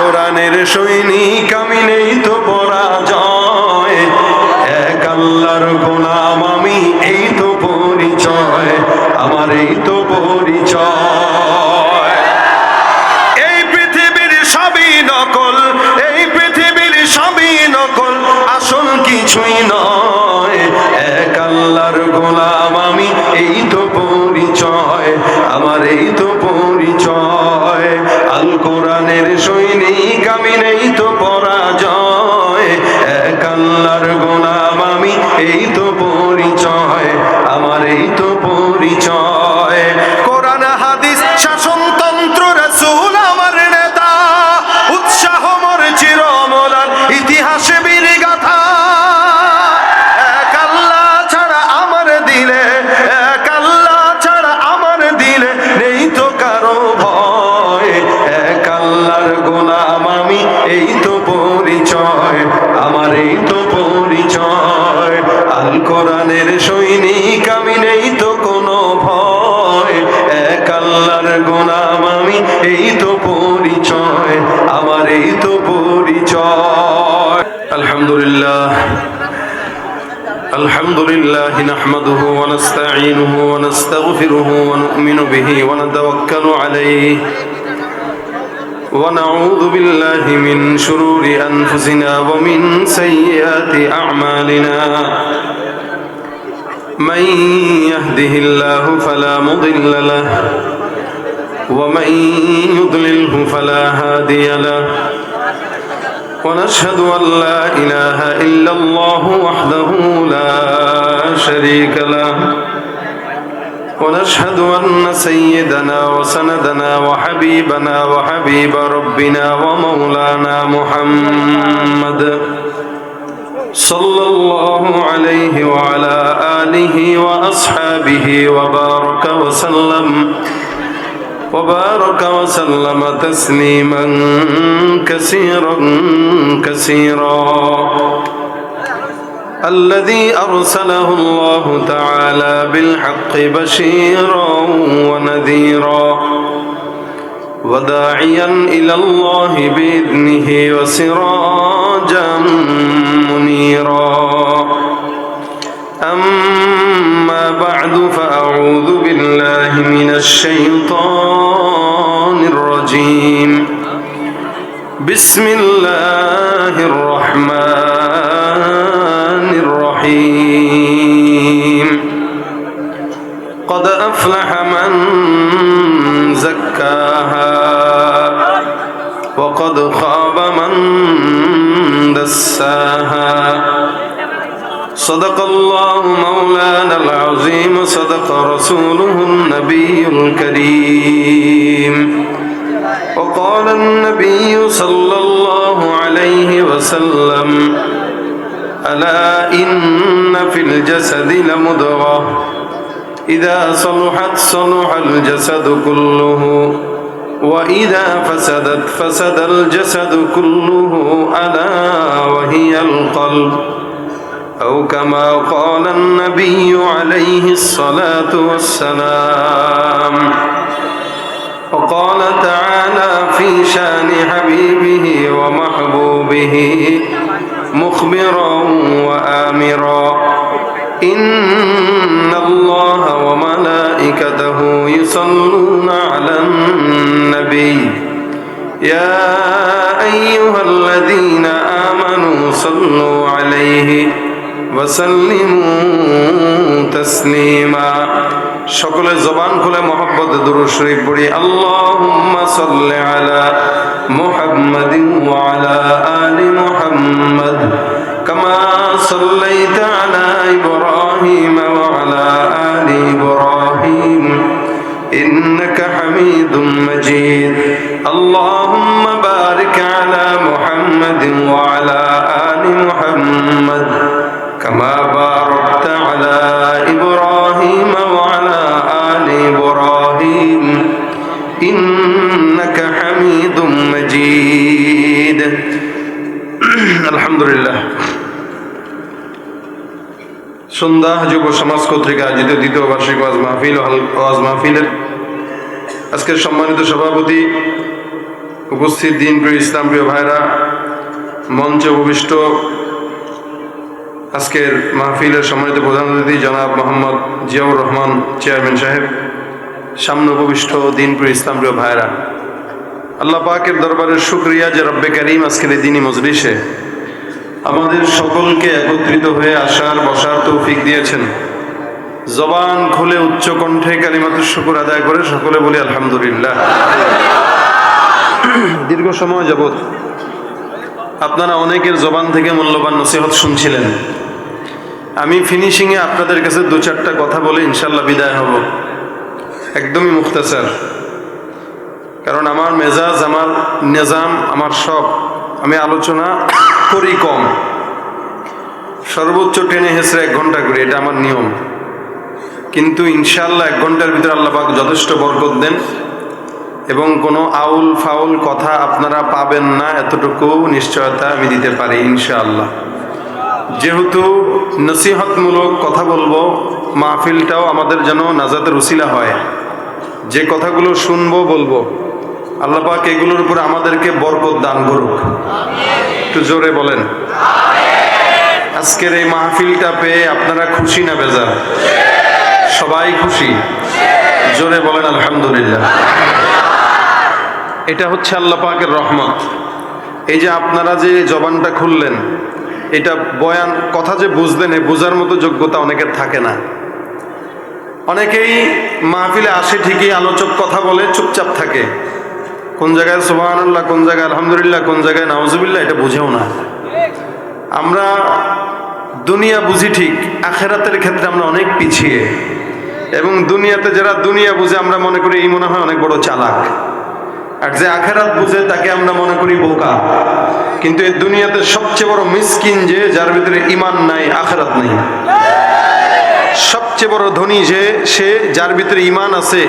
কোরআনের সৈনিক আমি নেই তো পরাজয়, এক আল্লাহর গোলাম আমি এই তো পরিচয়, আমার এই তো পরিচয়। এই পৃথিবীর সবই নকল, এই পৃথিবীর সবই নকল, আসল কিছুই নয়, এক আল্লাহর গোলাম আমি এই তো পরিচয়, আমার এই তো পরিচয়। আল কোরআনের সৈনিক আমি নেই তো পরাজয়, এক আল্লাহর গোলাম আমি এই তো পরিচয়, আমার এই তো পরিচয়। কোরআন হাদিস শাসনতন্ত্র রাসূল আমার নেতা, উৎসাহ মোর চিরমলার ইতিহাসে বীর গাথা। এক আল্লাহ ছাড়া আমার দিলে, এক আল্লাহ ছাড়া আমার দিলে নেই তো কারো ভয়, এক আল্লাহর গোলাম আমি এই তো পরিচয়, আমার এই তো পরিচয়। আল কোরআনের সৈনিক আমি নেই তো কোনো ভয়, এক আল্লাহর গোলাম আমি এই তো পরিচয়, আমার এই তো পরিচয়। আলহামদুলিল্লাহ الحمد لله نحمده ونستعينه ونستغفره ونؤمن به ونتوكل عليه ونعوذ بالله من شرور أنفسنا ومن سيئات أعمالنا من يهده الله فلا مضل له ومن يضلله فلا هادي له ونشهد أن لا إله إلا الله وحده لا شريك له ونشهد أن سيدنا وسندنا وحبيبنا وحبيب ربنا ومولانا محمد صلى الله عليه وعلى آله وأصحابه وبارك وسلم تسليما كثيرا كثيرا. الذي أرسله الله تعالى بالحق بشيرا ونذيرا وداعيا إلى الله بإذنه وسراجا منيرا. أما بعد فأعوذ بالله من الشيطان الرجيم. بسم الله الرحمن الرحيم. قد أفلح من زكاها وقد خاب من دساها. صدق الله مولانا العظيم صدق رسوله النبي الكريم. وقال النبي صلى الله عليه وسلم ألا إن في الجسد لمضغة إذا صلحت صلح الجسد كله وإذا فسدت فسد الجسد كله ألا وهي القلب أو كما قال النبي عليه الصلاة والسلام. وقال تعالى في شان حبيبه ومحبوبه مخبرا وآمرا إن الله وملائكته يصلون على النبي يا أيها الذين آمنوا صلوا عليه وسلموا تسليما. সকলে জবান খুলে মহব্বতে দুরূদ শরীফ পড়ি। আল্লাহুম্মা সাল্লি আলা মুহাম্মাদিন ওয়া আলা আলি মুহাম্মাদ কামা সাল্লাইতা আলা ইব্রাহিম ওয়া আলা আলি ইব্রাহিম ইন্নাকা হামিদুম মাজিদ. আল্লাহুম্মা বারিক আলা মুহাম্মাদিন ওয়া আলা আলি মুহাম্মাদ কামা বারাকতা আলা ইব্রাহিম ওয়া আলা আলি ইব্রাহিম ইন্নাকা হামিদুম মাজিদ. আলহামদুলিল্লাহ। সন্ধ্যা যুব সমাজ কর্তৃক আয়োজিত দ্বিতীয় বার্ষিক ওয়াজ মাহফিলের আজকের সম্মানিত সভাপতি উপস্থিত দিনপ্রিয় ইসলাম প্রিয় ভাইরা, মঞ্চে উপবিষ্ট আজকের মাহফিলের সম্মানিত প্রধান অতিথি জনাব মোহাম্মদ জিয়াউর রহমান চেয়ারম্যান সাহেব, সামনে উপবিষ্ট দিনপ্রিয় ইসলাম প্রিয় ভাইরা, আল্লাহ পাকের দরবারের শুকরিয়া যে রব্বে কারীম আজকের এই দিনী মজলিসে আমাদের সকলকে একত্রিত হয়ে আসার বসার তৌফিক দিয়েছেন। জবান খুলে উচ্চ কণ্ঠে কালিমাতুশ শুকর আদায় করে সকলে বলি আলহামদুলিল্লাহ। দীর্ঘ সময় যাবৎ আপনারা অনেকের জবান থেকে মূল্যবান নসিহত শুনছিলেন। আমি ফিনিশিংয়ে আপনাদের কাছে দু চারটা কথা বলে ইনশাল্লাহ বিদায় হব, একদমই মুখতাসার। কারণ আমার মেজাজ, আমার নিজাম, আমার সব, আমি আলোচনা করি কম, সর্বোচ্চ টেনে হেসড়ে 1 ঘন্টা করি, এটা আমার নিয়ম। কিন্তু ইনশাল্লাহ 1 ঘন্টার ভিতরে আল্লাহ পাক যথেষ্ট বরকত দেন এবং কোনো আউল ফাউল কথা আপনারা পাবেন না, এতটুকু নিশ্চয়তা আমি দিতে পারি ইনশাআল্লাহ। যেহেতু নসিহতমূলক কথা বলবো, মাহফিলটাও আমাদের যেন নাজাতের উসিলা হয়। যে কথাগুলো শুনবো বলবো, আল্লাহ পাক এগুলোর উপরে আমাদেরকে বরকত দান করুক। একটু জোরে বলেন। আজকের এই মাহফিলটা পেয়ে আপনারা খুশি না বেজার? সবাই খুশি? জোরে বলেন আলহামদুলিল্লাহ। এটা হচ্ছে আল্লাহ পাকের রহমত। এই যে আপনারা যে জবানটা খুললেন, এটা বয়ান কথা যে বুঝলেন, এই বোঝার মতো যোগ্যতা অনেকের থাকে না। অনেকেই মাহফিলে আসে ঠিকই, আলোচক কথা বলে চুপচাপ থাকে, কোন জায়গায় সুবহানাল্লাহ, কোন জায়গায় আলহামদুলিল্লাহ, কোন জায়গায় নাউজুবিল্লাহ, এটা বুঝেও না। আমরা দুনিয়া বুঝি ঠিক, আখেরাতের ক্ষেত্রে আমরা অনেক পিছিয়ে। এবং দুনিয়াতে যারা দুনিয়া বুঝে আমরা মনে করি এই মনে হয় অনেক বড় চালাক, আর যে আখেরাত বুঝে তাকে আমরা মনে করি বোকা। কিন্তু এই দুনিয়াতে সবচেয়ে বড় মিসকিন যে যার ভিতরে ঈমান নাই, আখেরাত নাই। সবচেয়ে বড় ধনী যে সে যার ভিতরে ঈমান আছে,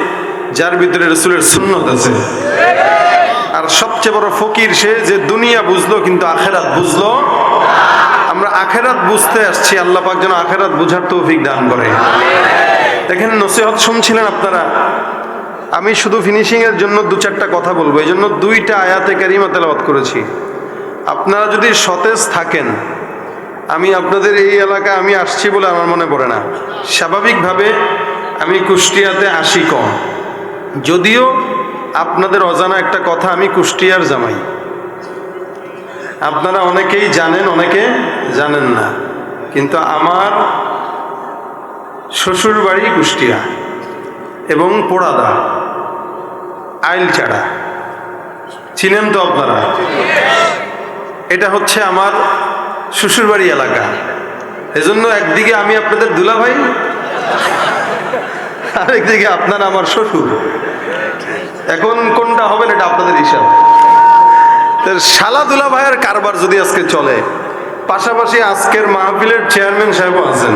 যার ভিতরে রাসূলের সুন্নাত আছে। আর সবচেয়ে বড় ফকির সে যে দুনিয়া বুঝলো কিন্তু আখেরাত বুঝলো। আমরা আখেরাত বুঝতে আসছি, আল্লাহ পাক যেন আখেরাত বুঝার তৌফিক দান করে। দেখেন, নসিহত শুনছিলেন আপনারা, আমি শুধু ফিনিশিং এর জন্য 2-4টা কথা বলবো, এই জন্য 2টা আয়াতে কারিমা তেলাওয়াত করেছি। আপনারা যদি সতেজ থাকেন, আমি আপনাদের এই এলাকায় আমি আসছি বলে আমার মনে পড়ে না। স্বাভাবিকভাবে আমি কুষ্টিয়াতে আসি কম, যদিও আপনাদের অজানা একটা কথা, আমি কুষ্টিয়ার জামাই। আপনারা অনেকেই জানেন, অনেকে জানেন না, কিন্তু আমার শ্বশুর বাড়ি কুষ্টিয়া এবং পোড়াদা, আইলচাড়া, চিনেন তো আপনারা? এটা হচ্ছে আমার শ্বশুরবাড়ি এলাকা। এজন্য একদিকে আমি আপনাদের দুলাভাই, আরেকদিকে আপনারা আমার শ্বশুর। এখন কোনটা হবেন এটা আপনাদের হিসাব। শালা দুলাভাইয়ের কারবার যদি আজকে চলে, পাশাপাশি আজকের মাহফিলের চেয়ারম্যান সাহেবও আছেন।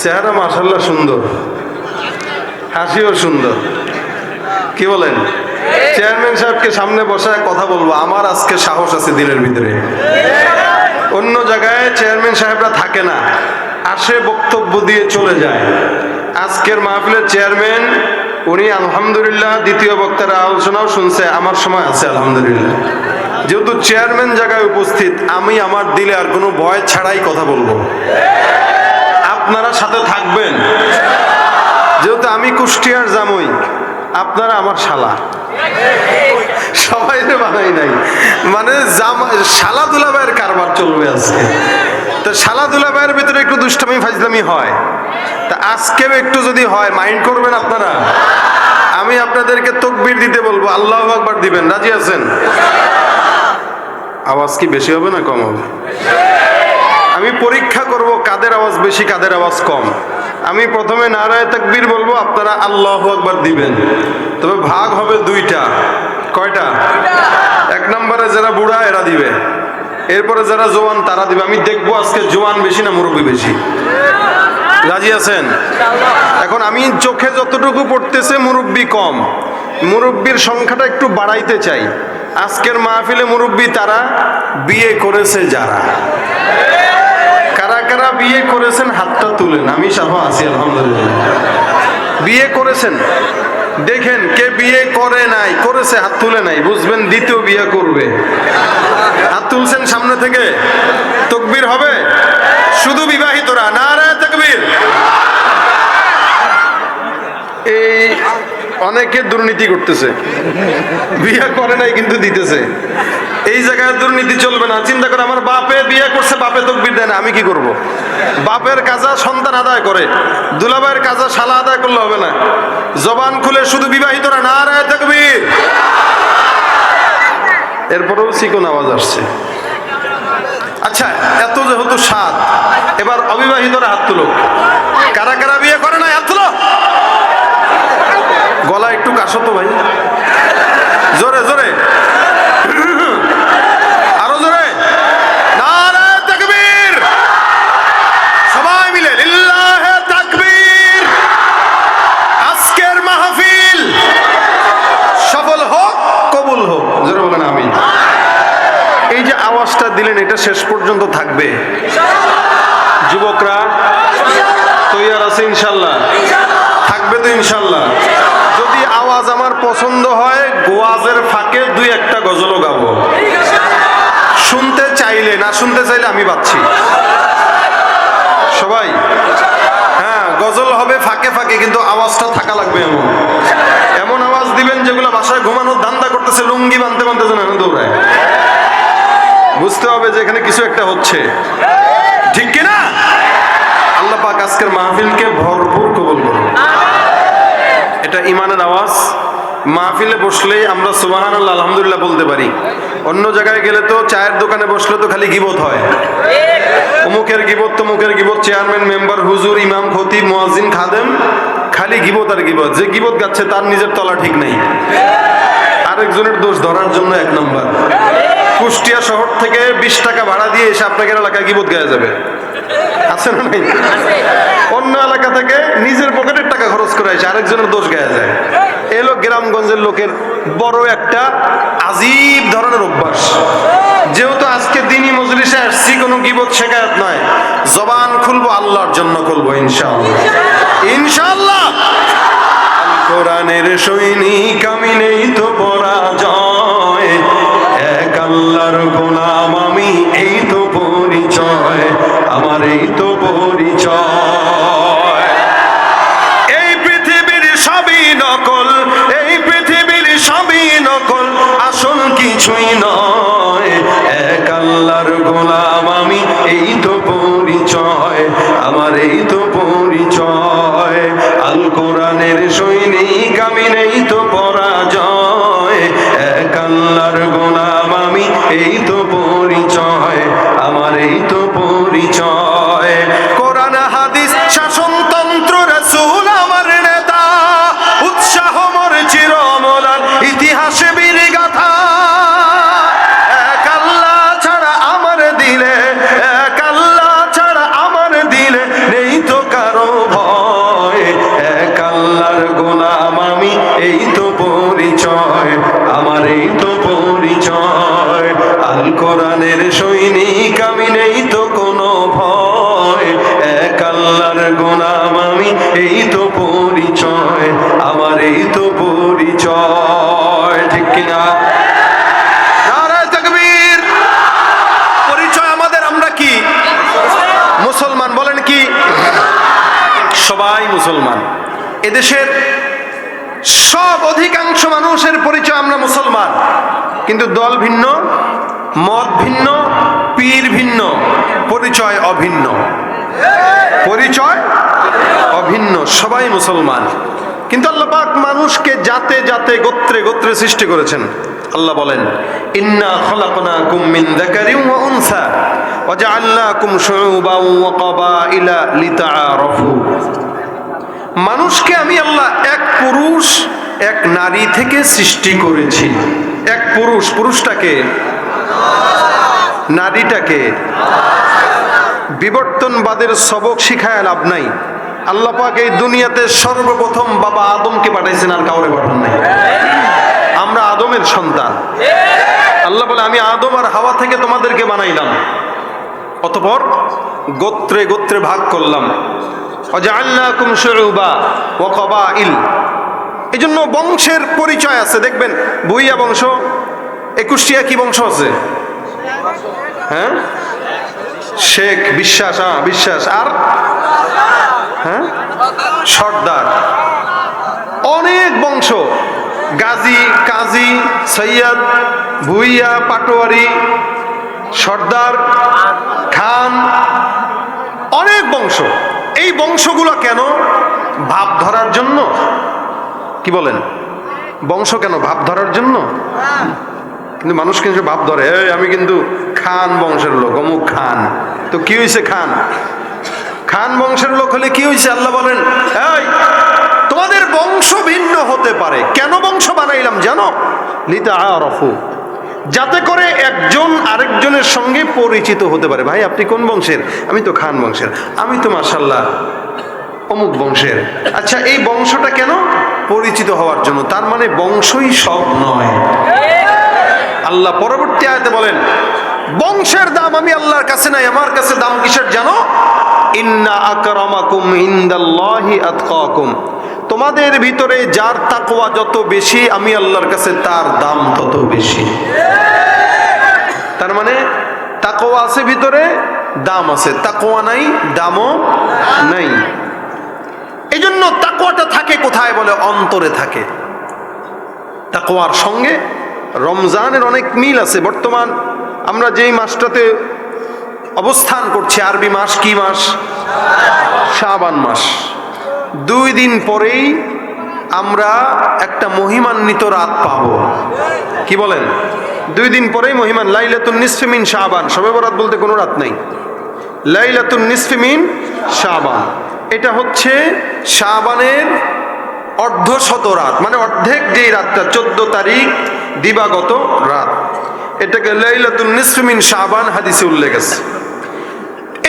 চেহারা মাশাআল্লাহ সুন্দর, হাসিও সুন্দর, কি বলেন? চেয়ারম্যান সাহেবকে সামনে বসায় কথা বলবো, আমার আজকে সাহস আছে দিলের ভিতরে। অন্য জায়গায় চেয়ারম্যান সাহেবরা থাকে না, আসে বক্তব্য দিয়ে চলে যায়। আজকের মাহফিলের চেয়ারম্যান উনি আলহামদুলিল্লাহ দ্বিতীয় বক্তার আলোচনাও শুনছে, আমার সময় আছে আলহামদুলিল্লাহ। যেহেতু চেয়ারম্যান জায়গায় উপস্থিত, আমি আমার দিলে আর কোনো ভয় ছাড়াই কথা বলবো। আপনারা সাথে থাকবেন, যেহেতু আমি কুষ্টিয়ার জামই, আপনারা আমার শালা। সবাই বানাই নাই, মানে শালা দুলাভাইয়ের কারবার চলবে আজকে। তো শালা দুলাভাইয়ের ভিতরে একটু দুষ্টামি ফাজলামি হয়, তা আজকেও একটু যদি হয় মাইন্ড করবেন আপনারা। আমি আপনাদেরকে তাকবীর দিতে বলবো, আল্লাহু আকবার দিবেন, রাজি আছেন? আওয়াজ কি বেশি হবে না কম হবে? আমি পরীক্ষা করব কাদের আওয়াজ বেশি, কাদের আওয়াজ কম। আমি প্রথমে নারায়ে তাকবীর বলবো, আপনারা আল্লাহু আকবার দিবেন। তবে ভাগ হবে 2টা। কয়টা? 1 নম্বরে যারা বুড়া এরা দিবে, এরপরে যারা জওয়ান তারা দিবে। আমি দেখবো আজকে জওয়ান বেশি না মুরব্বী বেশি। রাজি আছেন? এখন আমি চোখে যতটুকু পড়তেছে মুরব্বী কম, মুরব্বীর সংখ্যাটা একটু বাড়াইতে চাই। আজকের মাহফিলে মুরব্বী তারা বিয়ে করেছে যারা, কারা কারা বিয়ে করেছেন হাতটা তুলেন। আমি সহ আছি আলহামদুলিল্লাহ। বিয়ে করেছেন দেখেন কে বিয়ে করে নাই, করেছে হাত তুলে নাই, বুঝবেন দ্বিতীয় বিয়ে করবে। হাত তুলছেন সামনে থেকে, তাকবীর হবে। শুধু বিবাহিতরা, নারে তাকবীর। এই অনেকে দুর্নীতি করতেছে, বিয়ে করে নাই কিন্তু দিতেছে। এই জায়গায় দুর্নীতি চলবে না। চিন্তা করে, আমার বাপে বিয়ে করছে, বাপে তাকবীর দেয় না, আমি কি করব? বাপের কাজা সন্তান আদায় করে, দুলাভাইয়ের কাজা শালা আদায় করলে হবে না। জবান খুলে শুধু বিবাহিতরা, নারে তাকবীর। এরপরেও চিকন আওয়াজ আসছে। আচ্ছা, এত যেহেতু সাত, এবার অবিবাহিতরা হাত তুলো। কারা কারা বিয়ে করে না হাত তুলো। গলা একটু কাশো তো ভাই, জোরে জোরে, আরো জোরে, নারে তাকবীর। সবাই মিলে লিল্লাহে তাকবীর। আজকের মাহফিল সফল হোক, কবুল হোক, জোরে বলেন আমিন। এই যে আওয়াজটা দিলেন, এটা শেষ পর্যন্ত থাকবে। যুবকরা তৈয়ার আছে ইনশাল্লাহ? থাকবে তো ইনশাল্লাহ? যদি আওয়াজ আমার পছন্দ হয়, গোয়াজের ফাঁকে দুই একটা গজলও গাবো। শুনতে চাইলে, না শুনতে চাইলে আমি বাচ্ছি। সবাই হ্যাঁ, গজল হবে ফাঁকে ফাঁকে, কিন্তু আওয়াজটা থাকা লাগবে। এমন এমন আওয়াজ দিবেন যেগুলো বাসায় ঘুমানোর ধান্দা করতেছে, লুঙ্গি বানতে বানতে যেন দৌড়ায়। বুঝতে হবে যে এখানে কিছু একটা হচ্ছে, ঠিক কিনা? আল্লাহ পাক আজকের মাহফিলকে ভরপুর কবুল করুন। এটা ইমানের আওয়াজ। মাহফিলে বসলেই আমরা সুবহানাল্লাহ আলহামদুলিল্লাহ বলতে পারি। অন্য জায়গায় গেলে তো, চায়ের দোকানে বসলে তো খালি গিবত হয়। অমুকের গিবত, তমুকের গিবত, চেয়ারম্যান, মেম্বার, হুজুর, ইমাম, খতিব, মুয়াজ্জিন, খাদেম, খালি গিবত আর গিবত। যে গিবত গাচ্ছে তার নিজের তলা ঠিক নাই, আরেকজনের দোষ ধরার জন্য এক নম্বর। কুষ্টিয়া শহর থেকে 20 টাকা ভাড়া দিয়ে এসে আপনাদের এলাকায় গিবত গায়ে যাবে, আছে না নাই? অন্য এলাকা থেকে নিজের পকেটের টাকা খরচ করে এসে আরেকজনের দোষ গায়ে যায়। এলো গ্রামগঞ্জের লোকের বড় একটা আজীব ধরনের অভ্যাস। যেহেতু আজকে দিনই মজলিসে আসছি, কোনো গিবত শেখায়াত নয়, জবান খুলবো আল্লাহর জন্য খুলবো ইনশাআল্লাহ। ইনশাআল্লাহ কোরআনের সৈনিক আমি, নেই তো পরাজয়, এক আল্লাহর গোলাম আমি, এই তো পরিচয় আমার, এই তো পরিচয়। এই পৃথিবীর সবই নকল, এই পৃথিবীর সবই নকল, আসল কিছুই নয়, এক আল্লাহর গোলাম আমি, এই তো পরিচয় আমার, এই তো পরিচয়। আল কোরআনের সৈনিক আমি, নেই তো পরাজয়, এক আল্লাহর গোলাম আমি, এই তো পরিচয় আমার, এই তো পরিচয়। কোরআন হাদিস শাসনতন্ত্র রাসূল আমার নেতা, উৎসাহ মোর চিরমলার ইতিহাসে বীর গাথা। এক আল্লাহ ছাড়া আমার দিলে, এক আল্লাহ ছাড়া আমার দিলে নেই তো কারো ভয়, এক আল্লাহর গোলাম আমি, এই তো পরিচয় আমার, এই তো পরিচয়। আল কোরআনের সৈনিক আমি, নেই তো কোনো ভয়, এক আল্লাহর গোলাম আমি, এই তো পরিচয় আমার, এই তো পরিচয়। ঠিক কিনা? নারে তাকবীর। পরিচয় আমাদের, আমরা কি? মুসলমান। বলেন কি? সবাই মুসলমান। এদেশের সব অধিকাংশ মানুষের পরিচয় আমরা মুসলমান, কিন্তু দল ভিন্ন, মত ভিন্ন, পীর ভিন্ন, পরিচয় অভিন্ন। পরিচয় অভিন্ন, সবাই মুসলমান। কিন্তু আল্লাহ পাক মানুষকে জাতে জাতে, গোত্রে গোত্রে সৃষ্টি করেছেন। আল্লাহ বলেন, ইন্না খলাকনাকুম মিন যাকারিন ওয়া উনসা ওয়া জাআলনাকুম শুউবান ওয়া ক্বাবাইলা লিতাআরাফু। মানুষকে আমি আল্লাহ এক পুরুষ এক নারী থেকে সৃষ্টি করেছি। এক পুরুষ, পুরুষটাকে, নারীটাকে। বিবর্তনবাদের সবক শিখায় লাভ নাই। আল্লাহ পাক এই দুনিয়াতে সর্বপ্রথম বাবা আদমকে পাঠাইছেন, আর কাউরে পাঠান নাই। আমরা আদমের সন্তান। আল্লাহ বলে, আমি আদম আর হাওয়া থেকে তোমাদেরকে বানাইলাম, অতঃপর গোত্রে গোত্রে ভাগ করলাম। ওয়াজআলনাকুম শুউবা ওয়া ক্বাবাইল, এই জন্য বংশের পরিচয় আছে। দেখবেন ভুইয়া বংশ, একুশটিয়া কি বংশ আছে? হ্যাঁ, শেখ, বিশ্বাস, বিশ্বাস, আর হ্যাঁ সর্দার, অনেক বংশ, গাজী, কাজী, সৈয়দ, ভুইয়া, পাটোয়ারি, সর্দার, খান, অনেক বংশ। এই বংশগুলো কেন? ভাব ধরার জন্য। কি বলেন? বংশ কেন? ভাব ধরার জন্য। কিন্তু মানুষ কিন্তু ভাব ধরে, আমি কিন্তু খান বংশের লোক, অমুক খান। তো কি হয়েছে? খান খান বংশের লোক হলে কি হয়েছে? আল্লাহ বলেন, এই তোমাদের বংশ ভিন্ন হতে পারে। কেন বংশ বানাইলাম জানো? লিতাআরাফু, যাতে করে একজন আরেকজনের সঙ্গে পরিচিত হতে পারে। ভাই আপনি কোন বংশের? আমি তো খান বংশের। আমি তো মাশাআল্লাহ অমুক বংশের। আচ্ছা, এই বংশটা কেন? পরিচিত হওয়ার জন্য। তার মানে বংশই সব নয়। আল্লাহ পরবর্তী আয়াতে বলেন, বংশের দাম আমি আল্লাহর কাছে নাই, আমার কাছে দাম কিসের জানো? ইন্না আকরামাকুম ইনদাল্লাহি আতকাকুম, তোমাদের ভিতরে যার তাকওয়া যত বেশি আমি আল্লাহর কাছে তার দাম তত বেশি। তার মানে তাকওয়া আছে ভিতরে, দাম আছে। তাকওয়া নাই, দামও নাই। এই জন্য তাকওয়াটা থাকে কোথায়? বলে অন্তরে থাকে। তাকওয়ার সঙ্গে রমজানের অনেক মিল আছে। বর্তমান আমরা যেই মাসটাতে অবস্থান করছি, আরবি মাস কি মাস? শাবান মাস। 2 দিন পরেই আমরা একটা মহিমান্বিত রাত পাবো। কি বলেন? 2 দিন পরেই মহিমান লাইলাতুন নিসফি মিন শাবান। শবে বরাত বলতে কোনো রাত নাই। লাইলাতুন নিসফি মিন শাবান, এটা হচ্ছে শাবানের অর্ধশত রাত, মানে অর্ধেক যেই রাতটা 14 তারিখ দিবাগত রাত, এটাকে লাইলাতুন নিসফি মিন শাবান হাদিসে উল্লেখ আছে।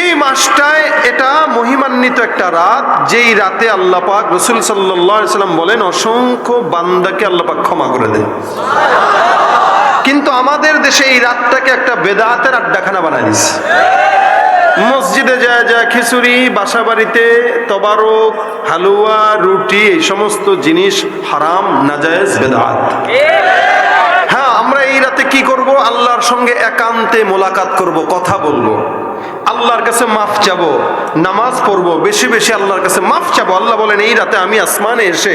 এই মাসটায় এটা মহিমান্বিত একটা রাত, যেই রাতে আল্লাহ পাক, রাসূল সাল্লাল্লাহু আলাইহি সাল্লাম বলেন, অসংখ্য বান্দাকে আল্লাহ পাক ক্ষমা করে দেন। কিন্তু আমাদের দেশে এই রাতটাকে একটা বেদাতের আড্ডাখানা বানায় দিয়েছে। মসজিদে যায় যায় খিচুড়ি, বাসা বাড়িতে তবারক, হালুয়া, রুটি, এই সমস্ত জিনিস হারাম, নাজায়েজ, বেদাত। হ্যাঁ, আমরা এই রাতে কি করব? আল্লাহর সঙ্গে একান্তে মোলাকাত করব, কথা বলবো, আল্লাহর কাছে মাফ চাবো, নামাজ পড়বো, বেশি বেশি আল্লাহর কাছে মাফ চাবো। আল্লাহ বলেন, এই রাতে আমি আসমানে এসে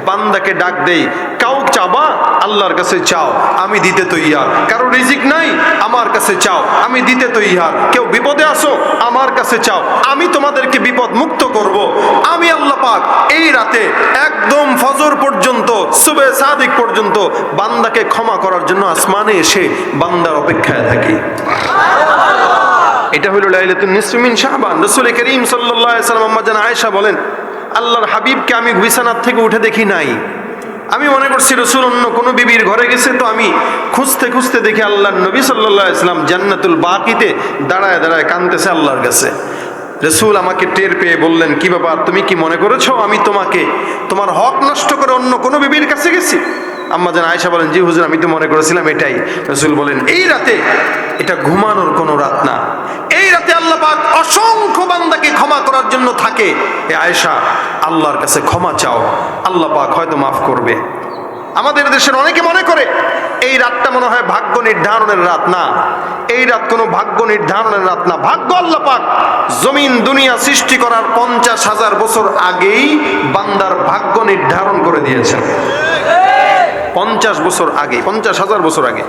বান্দাকে ডাক দেই, কাউ চাবা আল্লাহর কাছে চাও, আমি দিতে তৈয়ার। কারো রিজিক নাই, আমার কাছে চাও, আমি দিতে তৈয়ার। কেউ বিপদে আসো, আমার কাছে চাও, আমি তোমাদেরকে বিপদ মুক্ত করব। আমি আল্লাহ পাক এই রাতে একদম ফজর পর্যন্ত, সুবহে সাদিক পর্যন্ত বান্দাকে ক্ষমা করার জন্য আসমানে এসে বান্দার অপেক্ষায় থাকি। এটা হলো লাইলাতুন নিসফি মিন শাবান। রাসূল করিম সাল্লাল্লাহু আলাইহি ওয়াসাল্লাম আম্মা জান আয়েশা বলেন, আল্লাহর হাবিবকে আমি বিছানার থেকে উঠে দেখি নাই। আমি মনে করছি রাসূল অন্য কোনো বিবির ঘরে গেছে, তো আমি খুঁজতে খুঁজতে দেখি আল্লাহর নবী সাল্লাল্লাহু আলাইহি ওয়াসাল্লাম জান্নাতুল বাকিতে দাঁড়ায় দাঁড়ায় কাঁদতেছে আল্লাহর কাছে। রাসূল আমাকে টের পেয়ে বললেন, কি ব্যাপার, তুমি কি মনে করেছো আমি তোমাকে তোমার হক নষ্ট করে অন্য কোনো বিবির কাছে গেছি? আম্মা জান আয়েশা বলেন, জি হুজুর, আমি তো মনে করেছিলাম এটাই। রাসূল বলেন, এই রাতে এটা ঘুমানোর কোনো রাত না। এই রাতে আল্লাহ পাক অসংখ্য বান্দাকে ক্ষমা করার জন্য থাকে। এ আয়েশা, আল্লাহর কাছে ক্ষমা চাও, আল্লাহ পাক হয়তো মাফ করবে। আমাদের দেশের অনেকে মনে করে এই রাতটা মনে হয় ভাগ্য নির্ধারণের রাত। না, এই রাত কোনো ভাগ্য নির্ধারণের রাত না। ভাগ্য আল্লাহ পাক জমিন দুনিয়া সৃষ্টি করার 50,000 বছর আগেই বান্দার ভাগ্য নির্ধারণ করে দিয়েছেন। 50 বছর আগে, 50,000 বছর আগে।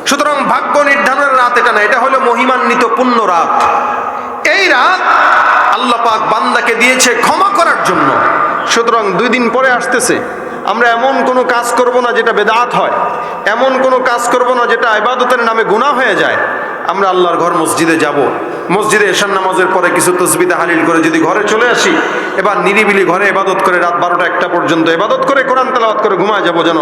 সুতরাং ভাগ্য নির্ধারণের রাত এটা না, এটা হলো মহিমান্বিত পুণ্য রাত। এই রাত আল্লাহ পাক বান্দাকে দিয়েছে ক্ষমা করার জন্য। সুতরাং 2 দিন পরে আসতেছে, আমরা এমন কোনো কাজ করব না যেটা বেদাত হয়, এমন কোনো কাজ করব না যেটা ইবাদতের নামে গুনাহ হয়ে যায়। আমরা আল্লাহর ঘর মসজিদে যাব, মসজিদে এশার নামাজের পরে কিছু তাসবিহ তাহলিল করে যদি ঘরে চলে আসি, এবার নিরিবিলি ঘরে ইবাদত করে রাত 12টা-1টা পর্যন্ত ইবাদত করে কোরআন তেলাওয়াত করে ঘুমায় যাব, যেন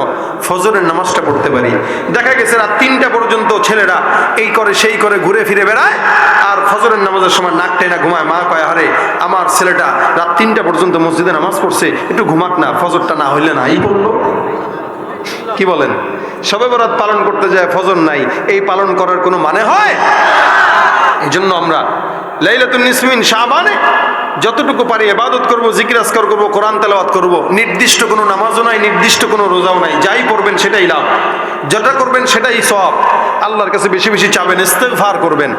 ফজরের নামাজটা পড়তে পারি। দেখা গেছে রাত 3টা পর্যন্ত ছেলেরা এই করে সেই করে ঘুরে ফিরে বেড়ায়, আর ফজরের নামাজের সময় নাক টেনে ঘুমায়। মা কয়, আরে আমার ছেলেটা রাত 3টা পর্যন্ত মসজিদে নামাজ পড়ছে, একটু ঘুমাক না, ফজরটা না হইলে নাই পড়লো। কি বলেন? শবে বরাত পালন করতে যায়, ফজর নাই, এই পালন করার কোনো মানে হয়? এই জন্য আমরা লাইলাতুন নিসফি মিন শাবানে যতটুকু পারি ইবাদত করব, জিকির আজকার করব, কোরআন তেলাওয়াত করব। নির্দিষ্ট কোনো নামাজও নাই, নির্দিষ্ট কোনো রোজাও নাই। যাই পড়বেন সেটাই লাভ, যেটা করবেন সেটাই সওয়াব। আল্লাহর কাছে বেশি বেশি চাবেন, ইস্তেগফার করবেন।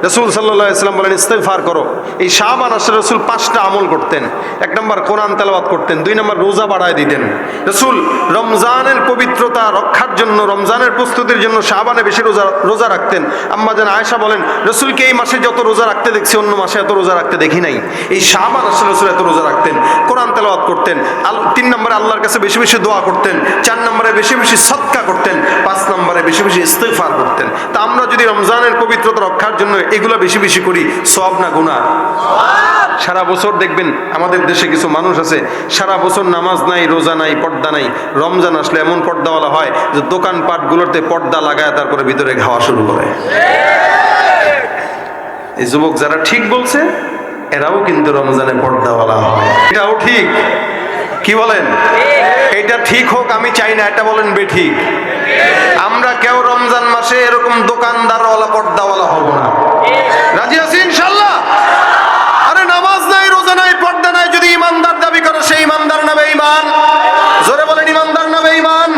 রাসূল সাল্লাল্লাহু আলাইহি ওয়াসাল্লাম বলেন ইস্তেগফার করো। এই শাবান মাসে রাসূল 5টা আমল করতেন। 1 নম্বর কোরআন তেলাওয়াত করতেন, 2 নম্বর রোজা বাড়ায় দিতেন। রাসূল রমজানের পবিত্রতা রক্ষার জন্য, রমজানের প্রস্তুতির জন্য শাবানে বেশি রোজা রাখতেন। আম্মা জান আয়েশা বলেন রাসূলকে এই মাসে যত রোজা রাখতে দেখছি অন্য মাসে এত রোজা রাখতে দেখি নাই। এই শাবান মাসে রাসূল এত রোজা রাখতেন, কোরআন তেলাওয়াত করতেন। 3 নম্বরে আল্লাহর কাছে বেশি বেশি দোয়া করতেন। 4 নম্বরে বেশি বেশি সদকা করতেন। 5 নম্বরে বেশি বেশি ইস্তিগফার করতেন। তা আমরা যদি রমজানের পবিত্রতা রক্ষার জন্য এগুলো বেশি বেশি করি, সওয়াব না গুনাহ? সারা বছর দেখবেন আমাদের দেশে কিছু মানুষ আছে সারা বছর নামাজ নাই, রোজা নাই, পর্দা নাই। রমজান আসলে এমন পর্দাওয়ালা হয় যে দোকানপাটগুলোতে পর্দা লাগায় তারপরে ভিতরে খাওয়া শুরু করে। এই যুবক যারা ঠিক বলছে এরাও কিন্তু রমজানে পর্দাওয়ালা হয়। এটাও ঠিক, কি বলেন? এটা ঠিক হোক আমি চাই না, এটা বলেন বেঠিক। আমরা কেউ রমজান মাসে এরকম দোকানদারওয়ালা পর্দাওয়ালা হব না। রাজি আছি ইনশাআল্লাহ? আরে নামাজ নাই, রোজা নাই, পর্দা নাই, যদি ইমানদার দাবি করে সেই ইমানদার না বেঈমান? জোরে বলেন ইমানদার না বেঈমান?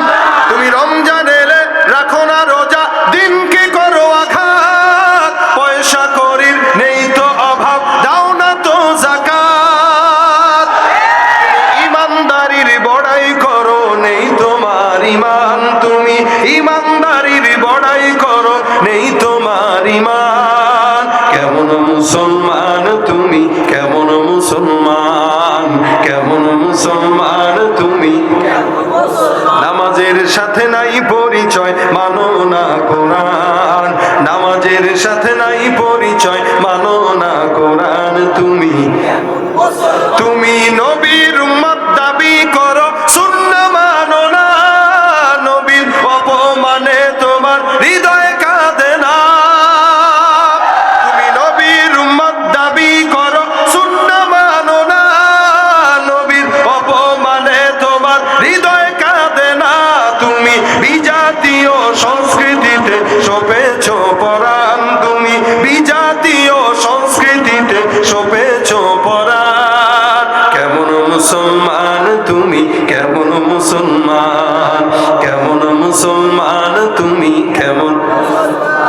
তুমি রমজান এলে রাখো না রোজা, দিনকে করো আঘাত, পয়সা করির নেই তো অভাব, দাও না তো যাকাত। ইমানদারির বড়াই করো, নেই তোমার ইমান, তুমি ইমানদারির বড়াই করো, নেই তোমার ইমান। কেমন মুসলমান তুমি, কেমন মুসলমান, কেমন মুসলমান তুমি? নামাজের সাথে নাই পরিচয়, মানো না কোরআন। নামাজের সাথে নাই পরিচয়, মানো না কোরআন। তুমি নবীর উম্মত দাবি করো, সুন্নাহ মানো না। নবীর অপমানে তোমার হৃদয় কাঁদে না। তুমি নবীর উম্মত দাবি করো, সুন্নাহ মানো না। নবীর অপমানে তোমার হৃদয় কাঁদে না। তুমি বিজাতীয় সংস্কৃতিতে সপেছ পরাণ, তুমি বিজাতীয় সংস্কৃতিতে সপেছ পরাণ। কেমন মুসলমান তুমি, কেমন মুসলমান, কেমন মুসলমান তুমি, কেমন?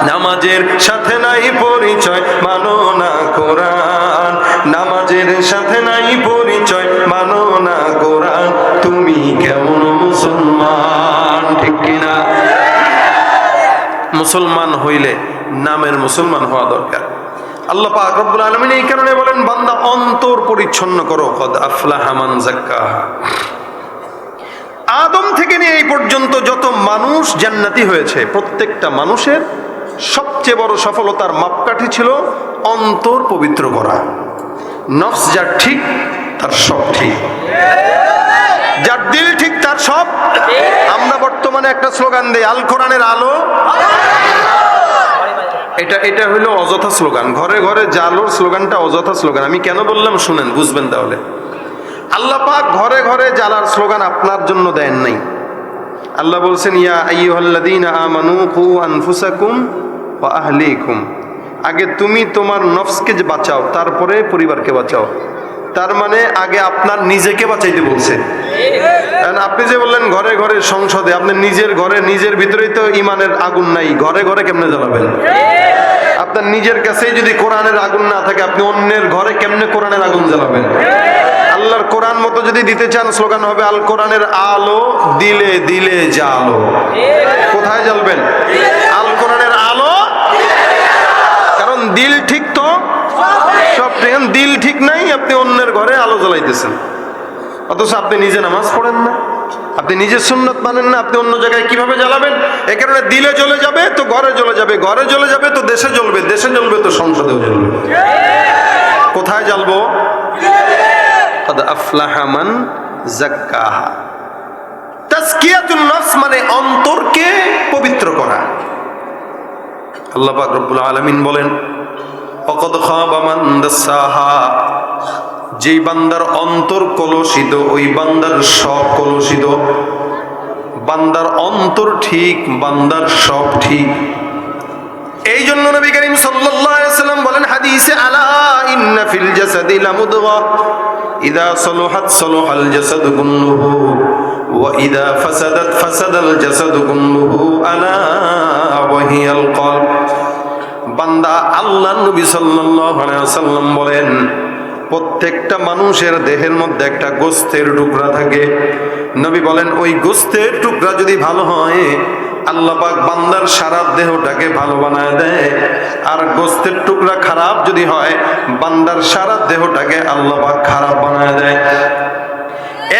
নামাজের সাথে নাই পরিচয়, মানো না কোরআন। নামাজের সাথে নাই পরিচয়, মানো না কোরআন। তুমি কেমন মুসলমান? ঠিক কিনা? মুসলমান হইলে নামের মুসলমান হওয়া দরকার। আল্লাহ পাক রব্বুল আলামিন এই কারণে বলেন বান্দা অন্তর পরিচ্ছন্ন করো, কদ আফলাহা মান যাক্কাহা। আদম থেকে নিয়ে এই পর্যন্ত যত মানুষ জান্নাতি হয়েছে, প্রত্যেকটা মানুষের সবচেয়ে বড় সফলতার মাপকাঠি ছিল অন্তর পবিত্র করা। নফস যার ঠিক তার সব ঠিক, যার দিল ঠিক তার সব। আমরা বর্তমানে একটা স্লোগান দেই, আল কোরআনের আলো। এটা হইলো অযথা স্লোগান। ঘরে ঘরে জালোর স্লোগানটা অযথা স্লোগান। আমি কেন বললাম শুনেন, বুঝবেন তাহলে। আল্লাহ পাক ঘরে ঘরে জ্বালার স্লোগান আপনার জন্য দেন নাই। আল্লাহ বলছেন ইয়া আইয়ুহাল্লাযীনা আমানু কু আনফুসাকুম ওয়া আহলিকুম। আগে তুমি তোমার নফসকে বাঁচাও, তারপরে পরিবারকে বাঁচাও। তার মানে আগে আপনার নিজেকে বাঁচাইতে বলছে। কারণ আপনি যে বললেন ঘরে ঘরে সংসদে, আপনি নিজের ঘরে নিজের ভিতরেই তো ইমানের আগুন নাই, ঘরে ঘরে কেমনে জ্বালাবেন? আপনার নিজের কাছেই যদি কোরআনের আগুন না থাকে, আপনি অন্যের ঘরে কেমনে কোরআনের আগুন জ্বালাবেন? আল্লাহর কোরআন মতো যদি দিতে চান, স্লোগান হবে আল কোরআনের আলো, দিলে দিলে জ্বালো। কোথায় জ্বালবেন? আল কোরআনের আলো। কারণ দিল ঠিক তো সব ঠিক। দিল ঠিক নাই, আপনি অন্যের ঘরে আলো জ্বালাইতেছেন, অথচ আপনি নিজে নামাজ পড়েন না, আপনি নিজের সুন্নত মানেন না, আপনি অন্য জায়গায় কিভাবে জ্বালাবেন? এ কারণে দিলে জ্বলে যাবে তো ঘরে জ্বলে যাবে, ঘরে জ্বলে যাবে তো দেশে জ্বলবে, দেশে জ্বলবে তো সংসদেও জ্বলবে। কোথায় জ্বালবো? কদ আফলাহা মান যাক্কাহা। তাজকিয়াতুন নফস মানে অন্তরকে পবিত্র করা। আল্লাহ পাক রব্বুল আলামিন বলেন ওয়াকাদ খাবা মান দাসাহা। যেই বান্দার অন্তর কলুষিত, ওই বান্দার সব কলুষিত। বান্দার অন্তর ঠিক, বান্দার সব ঠিক। এই জন্য নবী করিম সাল্লাল্লাহু আলাইহি ওয়াসাল্লাম বলেন হাদিসে, আলা ইন্না ফিল জাসাদি লামুদগা ইযা সালাহাত সালাহাল জাসাদু কুল্লুহু ওয়া ইযা ফাসাদাত ফাসাদাল জাসাদু কুল্লুহু আলা ওয়া হিয়াল কলব। বান্দা, আল্লাহর নবী সাল্লাল্লাহু আলাইহি ওয়াসাল্লাম বলেন, প্রত্যেকটা মানুষের দেহের মধ্যে একটা গোশতের টুকরা থাকে। নবী বলেন, ওই গোশতের টুকরা যদি ভালো হয়, আল্লাহ পাক বান্দার সারা দেহটাকে ভালো বানায় দেয়। আর গোশতের টুকরা খারাপ যদি হয়, বান্দার সারা দেহটাকে আল্লাহ পাক খারাপ বানায় দেয়।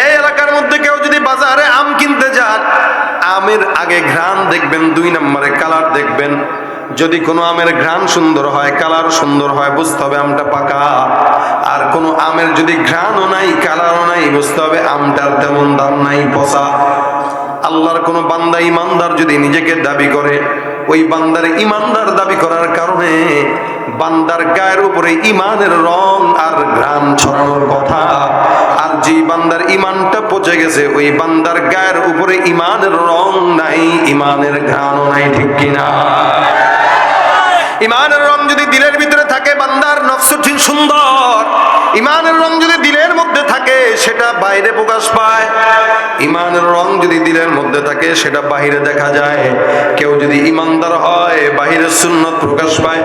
এই এলাকার মধ্যে কেউ যদি বাজারে আম কিনতে যান, আমের আগে ঘ্রাণ দেখবেন, 2 নম্বরে কালার দেখবেন। যদি কোনো আমের ঘ্রাণ সুন্দর হয়, কালার সুন্দর হয়, বুঝতে হবে আমটা পাকা। আর কোনো আমের যদি ঘ্রাণও নাই, কালারও নাই, বুঝতে হবে আমটার তেমন দাম নাই, পচা। আল্লাহর কোন বান্দা ইমানদার যদি নিজেকে দাবি করে, ওই বান্দার ইমানদার দাবি করার কারণে বান্দার গায়ের উপরে ইমানের রং আর ঘ্রাণ ছড়ানোর কথা। আর যে বান্দার ইমানটা পচে গেছে, ওই বান্দার গায়ের উপরে ইমানের রং নাই, ইমানের ঘ্রাণও নাই, ঠিক কিনা? ইমানের রং যদি দিলের ভিতরে থাকে, বান্দার নফস ঠিক সুন্দর। ইমানের রং যদি দিলের মধ্যে থাকে, সেটা বাইরে প্রকাশ পায়। ইমানের রং যদি দিলের মধ্যে থাকে, সেটা বাহিরে দেখা যায়। কেউ যদি ইমানদার হয়, বাহিরে সুন্নাত প্রকাশ পায়।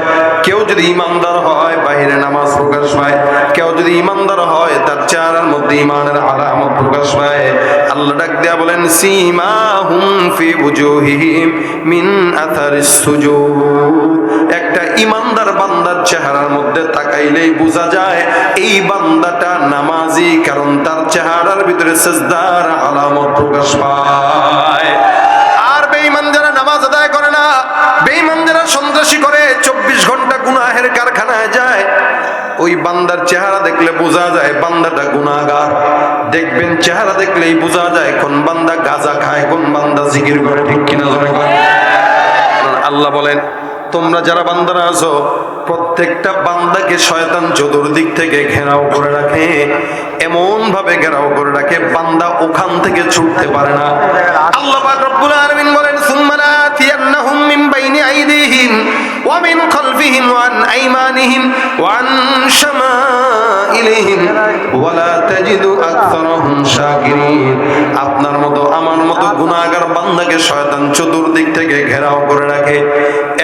কেউ যদি ইমানদার হয়, বাহিরে নামাজ প্রকাশ পায়। কেউ যদি ইমানদার হয়, তার চেহারার মধ্যে ইমানের আলামত প্রকাশ পায়। আল্লাহ ডাক দিয়া বলেন, সীমাহুম ফি উজুহিহিম মিন আথারিস সুজুদ। একটা ইমানদার বান্দার চেহারার মধ্যে তাকাইলেই বোঝা যায় এই বান্দাটা নামাজি, কারণ তার চেহারার ভিতরে সিজদার আলামত প্রকাশ পায়। আর বেঈমান যারা নামাজ আদায় করে না, বেঈমান যারা সন্ত্রাসী করে, 24 ঘন্টা গুনাহের কারখানায় যায়, ওই বান্দার চেহারা দেখলে বোঝা যায় বান্দাটা গুনাহগার। দেখবেন চেহারা দেখলেই বোঝা যায় কোন বান্দা গাঁজা খায়, কোন বান্দা জিকির করে, ঠিক কিনা? আল্লাহ বলেন, তোমরা যারা বান্দারা আছো, প্রত্যেকটা বান্দাকে শয়তান চতুর্দিক থেকে ঘেরাও করে রাখে। এমন ভাবে ঘেরাও করে রাখে, বান্দা ওখান থেকে ছুটতে পারে না। আল্লাহ পাক রব্বুল আলামিন বলেন, সুম্মা লাতিয়ান্নাহুম মিন বাইনি আইদিহিম ওয়া মিন খালফিহিম ওয়া আন আইমানিহিম ওয়া আন শামাইলিহিম ওয়া লা তাজিদু আকসারাহুম শাকিরিন। আপনার মতো আমার মতো গুনাহগার বান্দাকে শয়তান চতুর্দিক থেকে ঘেরাও করে রাখে,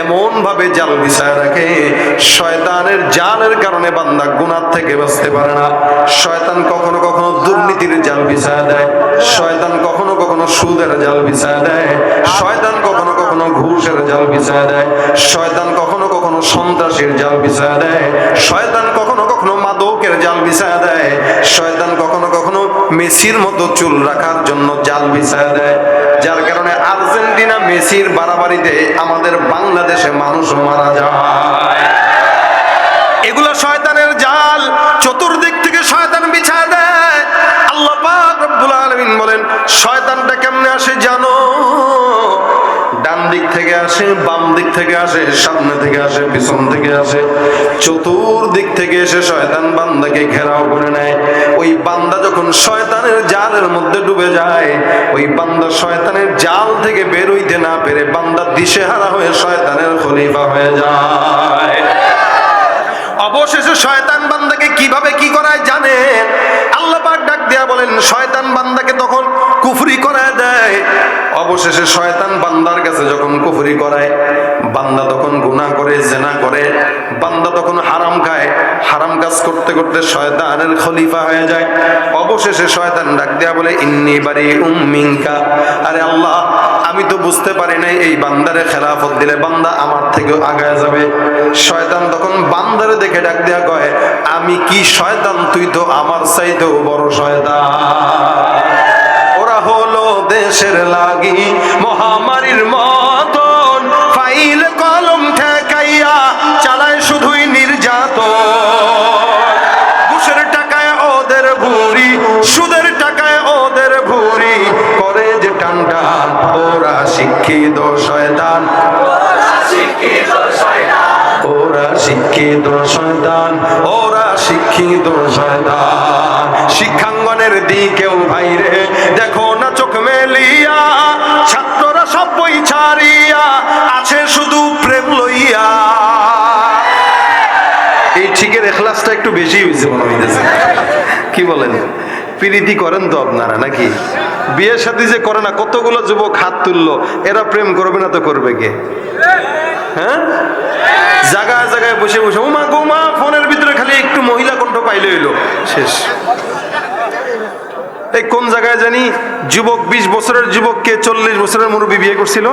এমন ভাবে জাল বিছায় রাখে, শয়তানের জালের কারণে বান্দা গুনাহ থেকে বাঁচতে পারে না। শয়তান কখনো কখনো দুর্নীতির জাল বিছায় দেয়, শয়তান কখনো কখনো সুদের জাল বিছায় দেয়, শয়তান কখনো কখনো ঘুষের জাল বিছায় দেয়, শয়তান কখনো কখনো সন্ত্রাসীর জাল বিছায় দেয়, শয়তান কখনো কখনো মাদকের জাল বিছায় দেয়, শয়তান কখনো কখনো মেসির মতো চুল রাখার জন্য জাল বিছায় দেয়। যার কারণে আর্জেন্টিনা মেসির বাড়াবাড়িতে আমাদের বাংলাদেশে মানুষ মারা যায়। এগুলো শয়তানের জাল, চতুর্দিক থেকে শয়তান বিছায় দেয়। আল্লাহ পাক রব্বুল আলামিন বলেন, শয়তানটা কেমনে আসে জানো? ডান দিক থেকে আসে, বাম দিক থেকে আসে, সামনে থেকে আসে, পিছন থেকে আসে, চতুর্দিক থেকে এসে শয়তান বান্দাকে ঘেরাও করে নেয়। ওই বান্দা যখন শয়তানের জালের মধ্যে ডুবে যায়, ওই বান্দা শয়তানের জাল থেকে বের হইতে না পেরে বান্দা দিশেহারা হয়ে শয়তানের খলিফা হয়ে যায়। অবশেষে শয়তান বান্দাকে কিভাবে কি করায় জানে? আল্লাহ পাক ডাক দিয়া বলেন, শয়তান বান্দাকে তখন কুফরি করায় দেয়। অবশেষে শয়তান বান্দার কাছে যখন কুফরি করায়, বান্দা তখন গুনাহ করে, জিনা করে, বান্দা তখন হারাম খায়, হারাম কাজ করতে করতে শয়তানের খলিফা হয়ে যায়। অবশেষে শয়তান ডাক দিয়া বলে, ইন্নী বারিউম মিনকা। আরে আল্লাহ, আমি তো বুঝতে পারি নাই এই বান্দারে খেলাফত দিলে বান্দা আমার থেকেও আগায় যাবে। শয়তান তখন বান্দারে দেখে ডাক দিয়া কয়, আমি কি শয়তান? তুই তো আমার চাইতেও বড় শয়তান। ওরা হলো দেশের লাগি মহামারীর মতন, ফাইল কলম ঠেকাইয়া চালায় শুধুই নির্যাতন। ঘুষের টাকায় ওদের ভুঁড়ি, সুদের টাকায় ওদের ভুঁড়ি, করে যে টান টান। ওরা শিক্ষিত শয়তান, ওরা শিক্ষিত শয়তান, ওরা শিক্ষিত শয়তান। শিক্ষাঙ্গনের দিকেও ভাইরে দেখো না চোখ মেলিয়া, ছাত্ররা সব বই ছাড়িয়া আছে শুধু প্রেম লইয়া। এখলাসটা একটু বেশি হয়েছে মনে হইতেছে। কি বলেন? প্রীতি করেন তো আপনারা নাকি? বিয়ের সাথে যে করে না, কতগুলো যুবক হাত তুললো, এরা প্রেম করবে না তো করবে কে? হ্যাঁ, জায়গায় জায়গায় বসে বসে উমা গোমা, ফোনের ভিতরে খালি একটু মহিলা কণ্ঠ পাইলে হইলো, শেষ। এই কোন জায়গায় জানি যুবক, 20 বছরের যুবককে 40 বছরের মুরব্বী বিয়ে করছিল।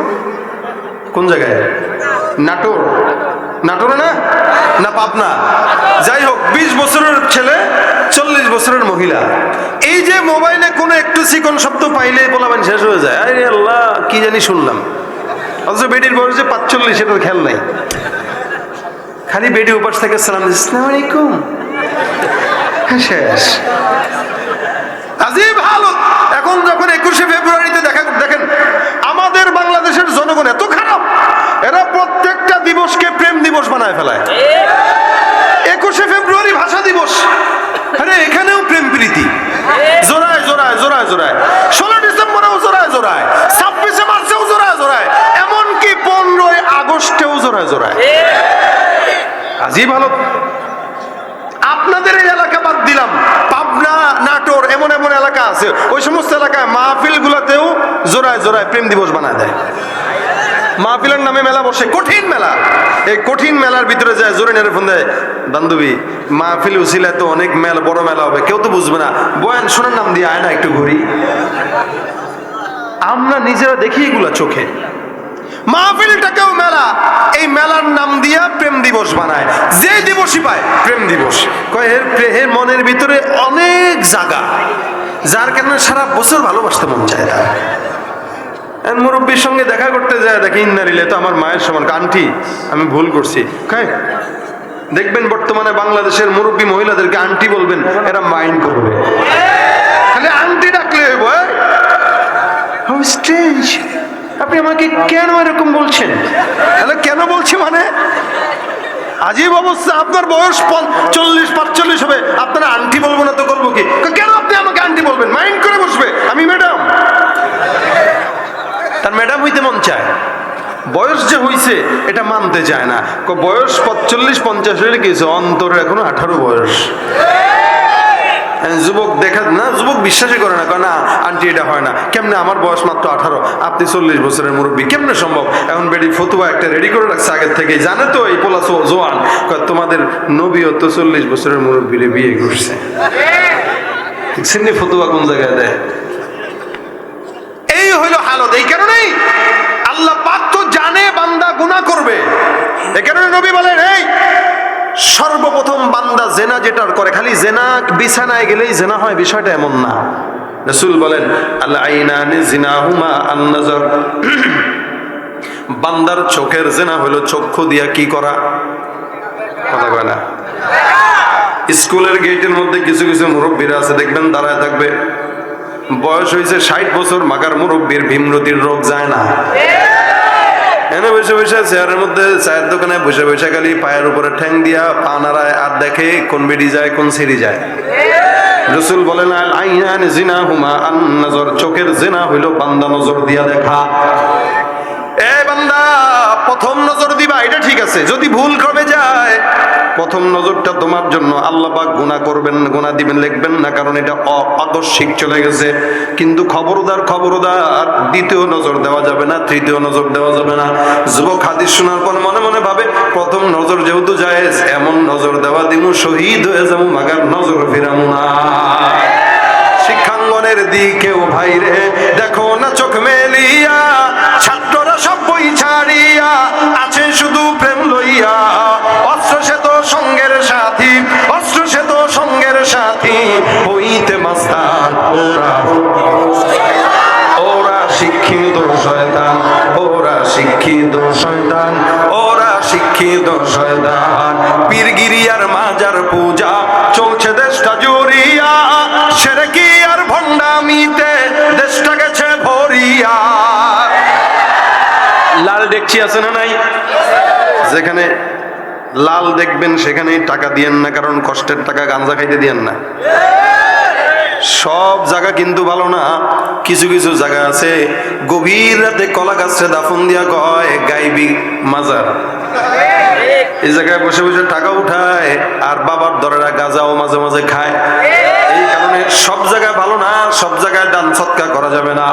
কোন জায়গায়? নাটোর, নাটোরে না, না পাবনা, যাই হোক 20 বছরের ছেলে 40 বছরের মহিলা। এই যে মোবাইলে কোনো একটু চিকন শব্দ পাইলে বলাবেন শেষ হয়ে যায়, আরে আল্লাহ কি জানি শুনলাম। অথচ বেডির বয়স যে 45, সেটার খেয়াল নাই। খালি বেডি উপাস থেকে সালাম দিচ্ছে, আসসালামু আলাইকুম, শেষ। আজীব হালত। এখন যখন 21শে ফেব্রুয়ারিতে দেখেন আমাদের বাংলাদেশের জনগণ এত খারাপ, এরা প্রত্যেকটা দিবসকে প্রেম দিবস বানায় ফেলায়। 21শে ফেব্রুয়ারি ভাষা দিবস, আরে এখানেও প্রেম প্রীতি, জোড়ায় জোড়ায় জোড়ায় জোড়ায়। 16 ডিসেম্বরেও জোড়ায় জোড়ায়, 26শে মার্চেও জোড়ায় জোড়ায়, এমনকি 15ই আগস্টেও জোড়ায় জোড়ায়। আজীব হালত। আপনাদের এই এলাকা বাদ দিলাম, পাবনা, নাটোর, এমন এমন এলাকা আছে, ওই সমস্ত এলাকায় মাহফিল গুলাতেও জোড়ায় জোড়ায় প্রেম দিবস বানায় দেয়। মাহফিলের নামে মেলা বসে, কঠিন মেলা। এই কঠিন মেলার ভিতরে যায় জোরে নেড়ে ফোন দেয়, বান্ধবী মাহফিল উছিলায় তো অনেক মেলা, বড় মেলা হবে, কেউ তো বুঝবে না, বয়ান শোনার নাম দিয়ে আয় না একটু ঘুরি। আমরা নিজেরা দেখি এগুলা চোখে। মাহফিলটাকেও মেলা, এই মেলার নাম দিয়া প্রেম দিবস বানায়। যে দিবসই পায় প্রেম দিবস কয়। এর মনের ভিতরে অনেক জায়গা, যার কারণে সারা বছর ভালোবাসতে মন চায় না। মুরব্বীর সঙ্গে দেখা করতে যায়, দেখি ইন্নারিলে তো আমার মায়ের সমান, আন্টি আমি ভুল করছি। দেখবেন বর্তমানে বাংলাদেশের মুরব্বী মহিলাদেরকে আন্টি বলবেন, এরা মাইন্ড করবে, খালি আন্টি ডাকলে হইব। হাউ স্ট্রেঞ্জ, আপনি আমাকে কেন এরকম বলছেন? তাহলে কেন বলছি মানে আজীব অবস্থা। আপনার বয়স 40-45 হবে, আপনারা আন্টি বলবো না তো করবো কি? কেন আপনি আমাকে আন্টি বলবেন? মাইন্ড করে বসবে, আমি ম্যাডাম। তার ম্যাডাম হইতে মন চায়, বয়স যে হইছে এটা মানতে চায় না। বয়স 45-50 হয়ে গেছে, অন্তরে এখনো 18 বয়স। যুবক দেখা না, যুবক বিশ্বাসই করে না, না আন্টি এটা হয় না। কেমনে? আমার বয়স মাত্র 18, আপনি 40 বছরের মুরব্বী, কেমনে সম্ভব? এখন বেডি ফতুয়া একটা রেডি করে রাখছে আগের থেকে, জানে তো এই পোলা জোয়ান, তোমাদের নবীও তো 40 বছরের মুরব্বীরে বিয়ে করছে। ফতুয়া কোন জায়গায় দেয়? এই হইল হালত। এই কারণেই আল্লাহ পাক তো জানে বান্দা গুনাহ করবে, এই কারণে নবী বলেন, এই সর্বপ্রথম বান্দা জেনা যেটার করে, খালি জেনা বিছানায় গেলেই জেনা হয় বিষয়টা এমন না। রাসূল বলেন, আল আইনানি জিনাহুমা আন নাজর, বান্দার চোখের জেনা হলো চক্ষু দিয়া কি করা। কথা কয় না? স্কুলের গেটের মধ্যে কিছু কিছু মুরব্বীরা আছে, দেখবেন দাঁড়ায় থাকবে, বয়স হয়েছে 60 বছর, মাগার মুরব্বীর ভীমরতির রোগ যায় না। এনে বসে বসে চেয়ারের মধ্যে, চায়ের দোকানে বসে বসে খালি পায়ের উপরে ঠ্যাং দিয়া পা নাড়ায়, আর দেখে কোন বেডি যায় কোন সিঁড়ি যায়। রাসূল বলেন, আল আইনান জিনাহুমা আন নাজর, চোখের জিনা হইল বান্দা নজর দিয়া দেখা। এ বান্দা, প্রথম নজর দিবা এটা ঠিক আছে, যদি ভুল ক্রমে যায় প্রথম নজরটা তোমার জন্য আল্লাহ পাক গুনাহ করবেন, গুনাহ দিবেন, লিখবেন না, কারণ এটা আকস্মিক চলে গেছে। কিন্তু খবরদার খবরদার, দ্বিতীয় নজর দেওয়া যাবে না, তৃতীয় নজর দেওয়া যাবে না। যুবক হাদিস শোনার পর মনে মনে ভাবে, প্রথম নজর যেহেতু জায়েজ, এমন নজর দেওয়া দিমু শহীদ হয়ে যাবো, মাগার নজর ফিরামু না। শিক্ষাঙ্গনের দিকেও ভাইরে দেখো না চোখ মেলিয়া, ছাত্ররা সব বই ছাড়িয়া আছে শুধু প্রেম লইয়া। অস্ত্র সে তো সঙ্গের সাথী, অস্ত্র সে তো সঙ্গের সাথী, হইতে মাস্তান ওরা শিক্ষিত শয়তান, ওরা শিক্ষিত শয়তান, ওরা শিক্ষিত শয়তান। পীরগিরিয়ার মাজার পূজা চলছে দেশটা জুড়িয়া, শিরকি আর ভণ্ডামিতে দেশটা গেছে ভরিয়া। লাল ডেকচি আছে না নাই? যেখানে লাল দেখবেন সেখানেই টাকা দিয়েন না, কারণ কষ্টের টাকা গাঞ্জা খাইতে দিয়েন না। সব জায়গা কিন্তু ভালো না, কিছু কিছু জায়গা আছে গভীর রাতে কলা গাছে দাফন দিয়া কয় গাইবি মাজার। এই জায়গায় বসে বসে টাকা উঠায়, আর বাবার দরেরা গাঁজাও মাঝে মাঝে খায়। এই কারণে সব জায়গায় ভালো না, সব জায়গায় দান সৎকার করা যাবে না।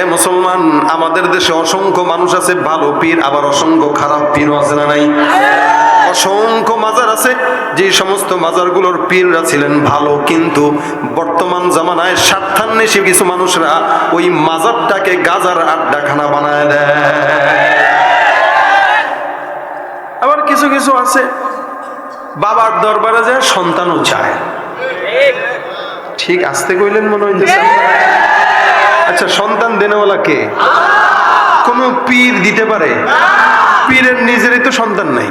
এ মুসলমান, আমাদের দেশে অসংখ্য মানুষ আছে ভালো পীর, আবার অসংখ্য খারাপ পীরও আছে না নাই? অসংখ্য মাজার আছে, যে সমস্ত মাজারগুলোর পীররা ছিলেন ভালো, কিন্তু বর্তমান জামানায় স্বার্থান্বেষী কিছু মানুষরা ওই মাজারটাকে গাজার আড্ডাখানা বানায় দেয়। আবার কিছু কিছু আছে বাবার দরবারে যায় সন্তানও চায়। ঠিক আসতে কইলেন মনে হইতেছে। আচ্ছা, সন্তান দেনেওয়ালা কে? কোন পীর দিতে পারে? পীরের নিজেরই তো সন্তান নাই,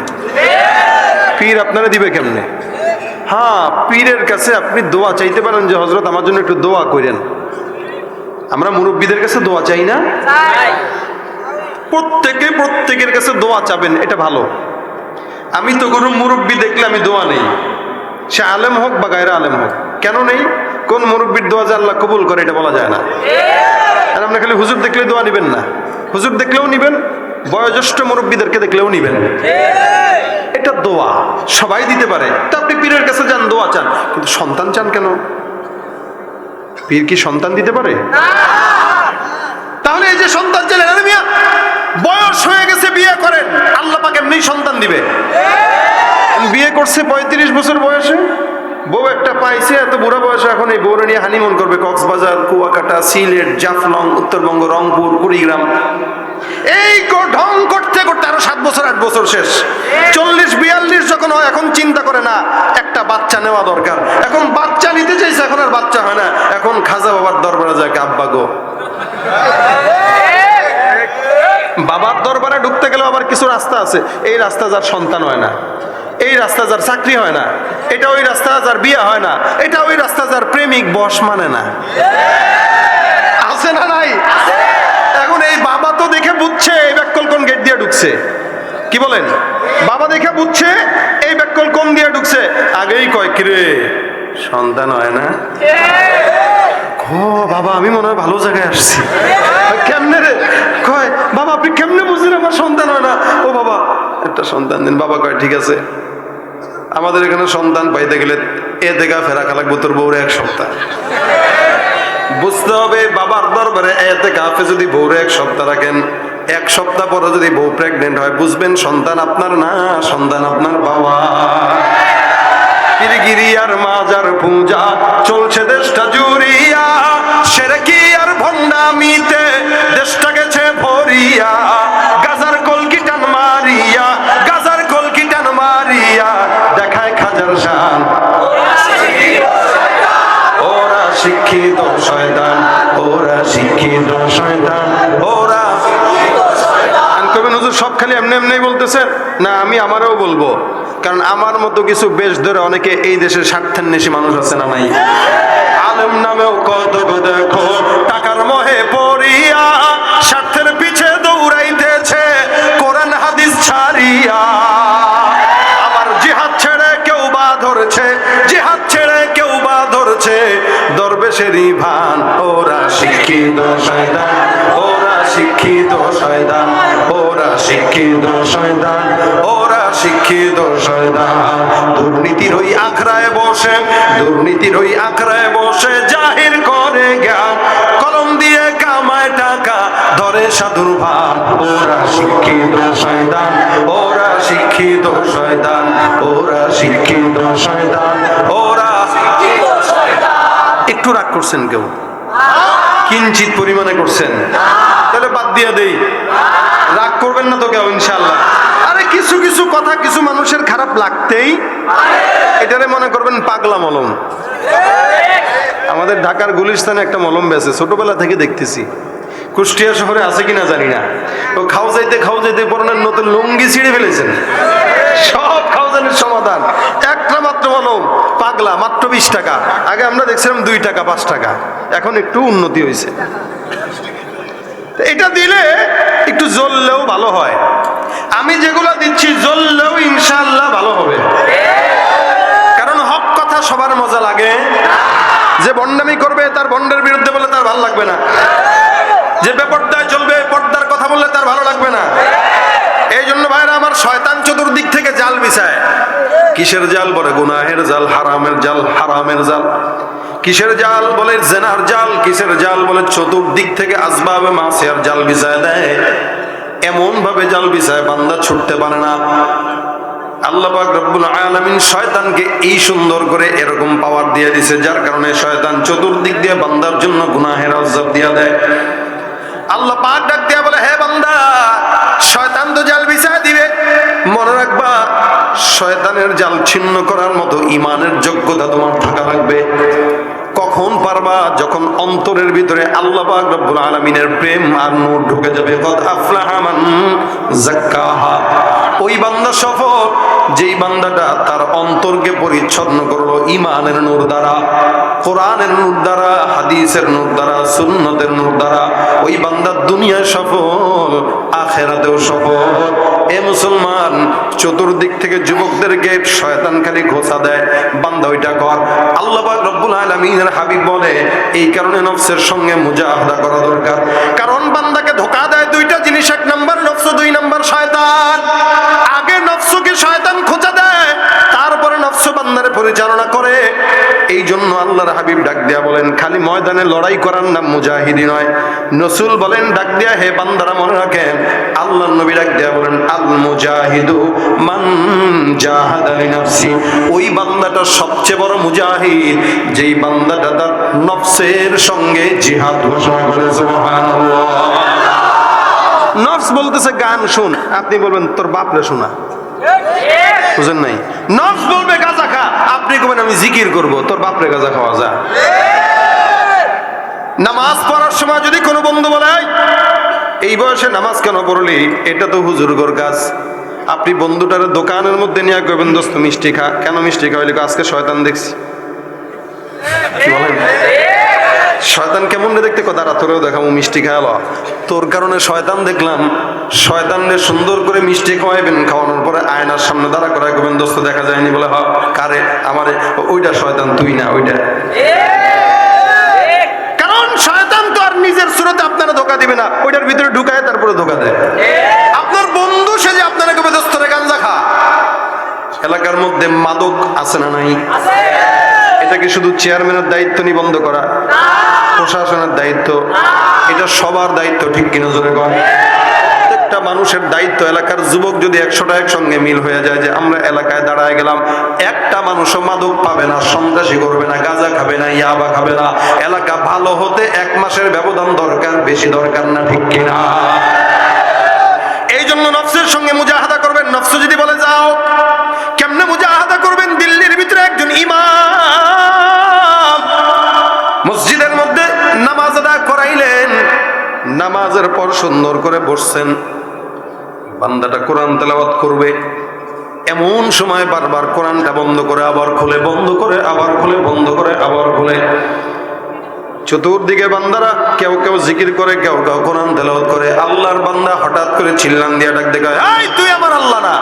পীর আপনারা দিবে কেমনে? হ্যাঁ, পীরের কাছে আপনি দোয়া চাইতে পারেন যে হযরত আমার জন্য একটু দোয়া করেন। আমরা মুরব্বীদের কাছে দোয়া চাই না? প্রত্যেকের কাছে দোয়া চাবেন, এটা ভালো। আমি তো কোনো মুরব্বী দেখলে আমি দোয়া নেই, সে আলেম হোক বা গায়রা আলেম হোক। কেন নেই? কোন মুরব্বীর দোয়া যে আল্লাহ কবুল করে এটা বলা যায় না। আর আপনি খালি হুজুর দেখলে দোয়া নিবেন না, হুজুর দেখলেও নিবেন, বয়োজ্যেষ্ঠ মুরব্বীদেরকে দেখলেও নিবেন। এটা দোয়া সবাই দিতে পারে। তা আপনি পীরের কাছে যান, দোয়া চান, কিন্তু সন্তান চান কেন? পীর কি সন্তান দিতে পারে? তাহলে এই যে সন্তান চাইলেন, আরে মিয়া বয়স হয়ে গেছে, বিয়ে করেন, আল্লাহ পাক এমনি সন্তান দিবে। বিয়ে করছে 35 বছর বয়সে, বউ একটা পাইছে এত বুড়া বয়সে, এখন এই বউরে নিয়ে হানিমুন করবে কক্সবাজার, কুয়াকাটা, সিলেট, জাফলং, উত্তরবঙ্গ, রংপুর, কুড়িগ্রাম। এই ঢং করতে করতে আরো 7 বছর 8 বছর শেষ। 40-42 যখন হয়, এখন চিন্তা করে না একটা বাচ্চা নেওয়া দরকার। এখন বাচ্চা নিতে চাইছে, এখন আর বাচ্চা হয় না, এখন খাজা বাবার দরবারে যায়, আব্বা গো। বাবার দরবারে ঢুকতে গেলে আবার কিছু রাস্তা আছে, এই রাস্তা যার সন্তান হয় না, এই রাস্তা যার চাকরি হয় না, এটা ওই রাস্তা যার বিয়ে হয় না, এটা ওই রাস্তা যার প্রেমিক বশ মানে না। আছে না নাই? এখন এই বাবা তো দেখে বুঝছে এই ব্যাককল কোন গেট দিয়ে ঢুকছে। কি বলেন? বাবা দেখে বুঝছে এই ব্যাককল কোন দিয়ে ঢুকছে, আগেই কয় কিরে সন্তান হয় না? বাবা আমি মনে হয় ভালো জায়গায় আসছি। কেমনে রে? কয় বাবা আপনি কেমনে বুঝলেন আমার সন্তান হয় না? ও বাবা একটা সন্তান দিন। বাবা কয় ঠিক আছে, আমাদের এখানে সন্তান পাইতে গেলে এ দেখা ফেরা লাগবো তোর বউরে 1 সপ্তাহ। বুঝতে হবে বাবার দরবারে এতে কাফে যদি বউরে 1 সপ্তাহ রাখেন, 1 সপ্তাহ পরে যদি বউ প্রেগনেন্ট হয়, বুঝবেন সন্তান আপনার না, সন্তান আপনার বাবা। পীরগিরি আর মাজার পূজা চলছে দেশটা জুড়িয়া, শিরকি আর ভণ্ডামিতে দেশটা গেছে ভরিয়া। গাজার কলকি টান মারিয়া, গাজার কলকি টান মারিয়া দেখায় খাজার শান। ওরা শিক্ষিত শয়তান, ওরা শিক্ষিত শয়তান, ওরা কবেন হুজুর সব খালি এমনি এমনি বলতেছেন না? আমি আমারও বলবো, কারণ আমার মতো কিছু বেশ ধরে অনেকে এই দেশের স্বার্থান্বেষী মানুষ আছে না নাই? আলেম নামেও কত দেখো টাকার মোহে পড়িয়া, স্বার্থের পিছে দৌড়াইতেছে কোরআন হাদিস ছাড়িয়া। আবার জিহাদ ছেড়ে কেউ বা ধরছে, জিহাদ ছেড়ে কেউ বা ধরছে দরবেশেরই ভান। ওরা শিক্ষিত শয়তান, ওরা শিক্ষিত শয়তান, ওরা শিক্ষিত শয়তান, ওরা শিক্ষিত শয়তান। দুর্নীতির ওই আখড়ায় বসে, দুর্নীতির ওই আখড়ায় বসে জাহির করে জ্ঞান, কলম দিয়ে কামায় টাকা ধরে সাধুর ভান। ওরা শিক্ষিত শয়তান, ওরা শিক্ষিত শয়তান, ওরা শিক্ষিত শয়তান, ওরা শিক্ষিত শয়তান। একটু রাগ করছেন কেউ? কিঞ্চিত পরিমাণে করছেন? তাহলে বাদ দিয়ে দেই, রাগ করবেন না তো কেউ ইনশাআল্লাহ। আরে কিছু কিছু কথা কিছু মানুষের খারাপ লাগতেই, এটারে মনে করবেন পাগলা মলম। আমাদের ঢাকার গুলিস্তানে একটা মলম বেছে, ছোটবেলা থেকে দেখতেছি, কুষ্টিয়া শহরে আছে কিনা জানি না। তো খাও যাইতে পরনের নতুন লুঙ্গি ছিঁড়ে ফেলেছেন, সব খাওয়াজানির সমাধান একটা মাত্র মলম, পাগলা, মাত্র 20 টাকা। আগে আমরা দেখছিলাম 2 টাকা 5 টাকা, এখন একটু উন্নতি হয়েছে। এটা দিলে একটু জ্বললেও ভালো হয়। আমি যেগুলো দিচ্ছি জ্বললেও ইনশাআল্লাহ ভালো হবে, কারণ হক কথা সবার মজা লাগে। যে ভণ্ডামি করবে তার ভণ্ডের বিরুদ্ধে বলে তার ভালো লাগবে না, যে বেপর্দায় চলবে পর্দার কথা বললে তার ভালো লাগবে না। এই জন্য ভাইরা আমার, শয়তান চতুর্দিক থেকে জাল কিসের জাল? বলে গুনাহের জাল, হারামের জাল, হারামের জাল। কিসের জাল? বলে জেনার জাল। কিসের জাল? বলে চতুর্দিক থেকে আসবাবে মাসিয়ার জাল বিছায় দেয়। এমন ভাবে জাল বিছায় বান্দা ছুটতে পারে না। আল্লাহ পাক রব্বুল আলামিন শয়তানকে এই সুন্দর করে এরকম পাওয়ার দিয়ে দিছে, যার কারণে শয়তান চতুর্দিক দিয়ে বান্দার জন্য গুনাহের আযাব দিয়ে দেয়। আল্লাহ পাক ডাক দিয়া বলে, হে বান্দা, শয়তান তো জাল বিছায় দিবে, মনে রাখবা শয়তানের জাল ছিন্ন করার মতো ঈমানের যোগ্যতা তোমার থাকা লাগবে। কখন পারবা? যখন অন্তরের ভিতরে আল্লাহ পাক রব্বুল আলামিনের প্রেম আর নূর ঢুকে যাবে। কদ আফলাহা মান যাক্কাহা, ওই বান্দা সফল যেই বান্দাটা তার অন্তরকে পরিচ্ছন্ন করলো ঈমানের নূর দ্বারা, কোরআনের নূর দ্বারা, হাদিসের নূর দ্বারা, সুন্নতের নূর দ্বারা। ওই বান্দা দুনিয়ায় সফল, আখিরাতেও সফল। এ মুসলমান, চতুর্দিক থেকে যুবকদেরকে শয়তান খালি ঘোষা দেয়, বান্দা ওইটা কর। আল্লাহ পাক রব্বুল আলামিনের হাবিব বলে, এই কারণে নফসের সঙ্গে মুজাহাদা করা দরকার। কারণ বান্দাকে ধোঁকা দেয় দুইটা জিনিস, এক নাম্বার নফস, দুই নাম্বার শয়তান। আগে নফসকে শয়তান খোঁচা দেয়, তারপরে নফস বান্দারে পরিচালনা করে। এই জন্য আল্লাহর হাবিব ডাক দিয়া বলেন, খালি ময়দানে লড়াই করার নাম মুজাহিদি নয়। রাসূল বলেন ডাক দিয়া, হে বান্দারা মনে রাখেন, আল্লাহর নবী ডাক দিয়া বলেন, আল মুজাহিদু মান জাহাদা লিনাফসি, ওই বান্দাটা সবচেয়ে বড় মুজাহিদ যেই বান্দাটা তার নফসের সঙ্গে জিহাদ ঘোষণা করে। সুবহানাল্লাহ। নফস বলতেছে গান শুন, আপনি বলবেন তোর বাপরে শোনা, বুঝেন নাই? নফস বলবে গাঁজা খা, আপনি কবেন আমি জিকির করব, তোর বাপরে গাঁজা খাওয়া যা। নামাজ পড়ার সময় যদি কোনো বন্ধু বলে, এই বয়সে নামাজ কেন পড়লি, এটা তো হুজুরগর কাজ, আপনি বন্ধুটার দোকানের মধ্যে নিয়ে কইবেন, দোস্ত মিষ্টি খা। কেন মিষ্টি খাওয়াইলি? আজকে শয়তান দেখছি। কি বলেন? শয়তান কেমন রে দেখতে? কথা তোরেও দেখাবো, মিষ্টি খাওয়ালো। তোর কারণে শয়তান দেখলাম। শয়তানরে সুন্দর করে মিষ্টি খাওয়াইবেন, খাওয়ানোর পরে আয়নার সামনে দাঁড়া করাই করবেন, দোস্ত দেখা যায়নি? বলে হ, কারে? আমারে। ওইটা শয়তান, তুই না, ওইটা। কারণ শয়তান তো আর নিজের সুরতে আপনারা ধোকা দিবে না, ওইটার ভিতরে ঢুকায় তারপরে ধোকা দেয়। আপনার বন্ধু সে যে আপনারা কবে দোস্ত রে গাঞ্জা খা। এলাকার মধ্যে মাদক আছে না নাই? এটা কি শুধু চেয়ারম্যানের দায়িত্ব নিবন্ধ করা? প্রশাসনের দায়িত্ব? এটা সবার দায়িত্ব, ঠিক কিনা জোরে কন? প্রত্যেকটা মানুষের দায়িত্ব। এলাকার যুবক যদি 100টা একসঙ্গে মিল হয়ে যায় যে আমরা এলাকায় দাঁড়ায় গেলাম, একটা মানুষও মাদক পাবে না, সন্ত্রাসী করবে না, গাঁজা খাবে না, ইয়াবা খাবে না। এলাকা ভালো হতে 1 মাসের ব্যবধান দরকার, বেশি দরকার না, ঠিক কিনা? এই জন্য নফসের সঙ্গে মুজাহাদা করবেন। নফস যদি বলে যাও, কেমনে মুজাহাদা করবেন? দিল্লির ভিতরে একজন ইমাম মসজিদের মধ্যে নামাজ আদায় করাইলেন, নামাজের পর সুন্দর করে বসছেন, বান্দাটা কোরআন তেলাওয়াত করবে। এমন সময় বারবার কোরআনটা বন্ধ করে আবার খুলে, বন্ধ করে আবার খুলে, বন্ধ করে আবার খুলে। চতুর্দিকে বান্দারা কেউ কেউ জিকির করে, কেউ কেউ কোরআন তেলাওয়াত করে। আল্লাহর বান্দা হঠাৎ করে চিল্লান দিয়া ডাক দেয়, এই তুই আমার আল্লাহ না,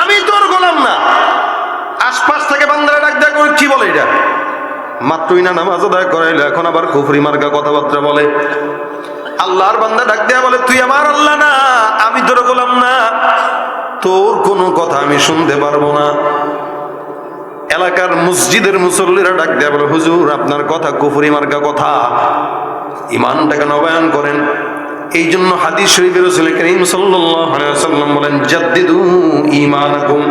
আমি তোর গোলাম না। আশপাশ থেকে বান্দারা ডাক দেয়, কি বলে এটা? মাত্রই না নামাজ আদায় করাইলো, এখন আবার কুফরি মার্কা কথাবার্তা বলে। আল্লাহর বান্দা ডাক দেয়া বলে, তুই আমার আল্লাহ না, আমি তোর গোলাম না, তোর কোনো কথা আমি শুনতে পারবো না। এলাকার মসজিদের মুসল্লিরা ডাক দেয়া বলে, হুজুর আপনার কথা কুফরি মার্কা কথা, ঈমানটাকে নবায়ন করেন। এই জন্য হাদিস শরীফে রাসূল করিম সাল্লাল্লাহু আলাইহি ওয়াসাল্লাম বলেন, জাদ্দিদু ঈমানাকুম।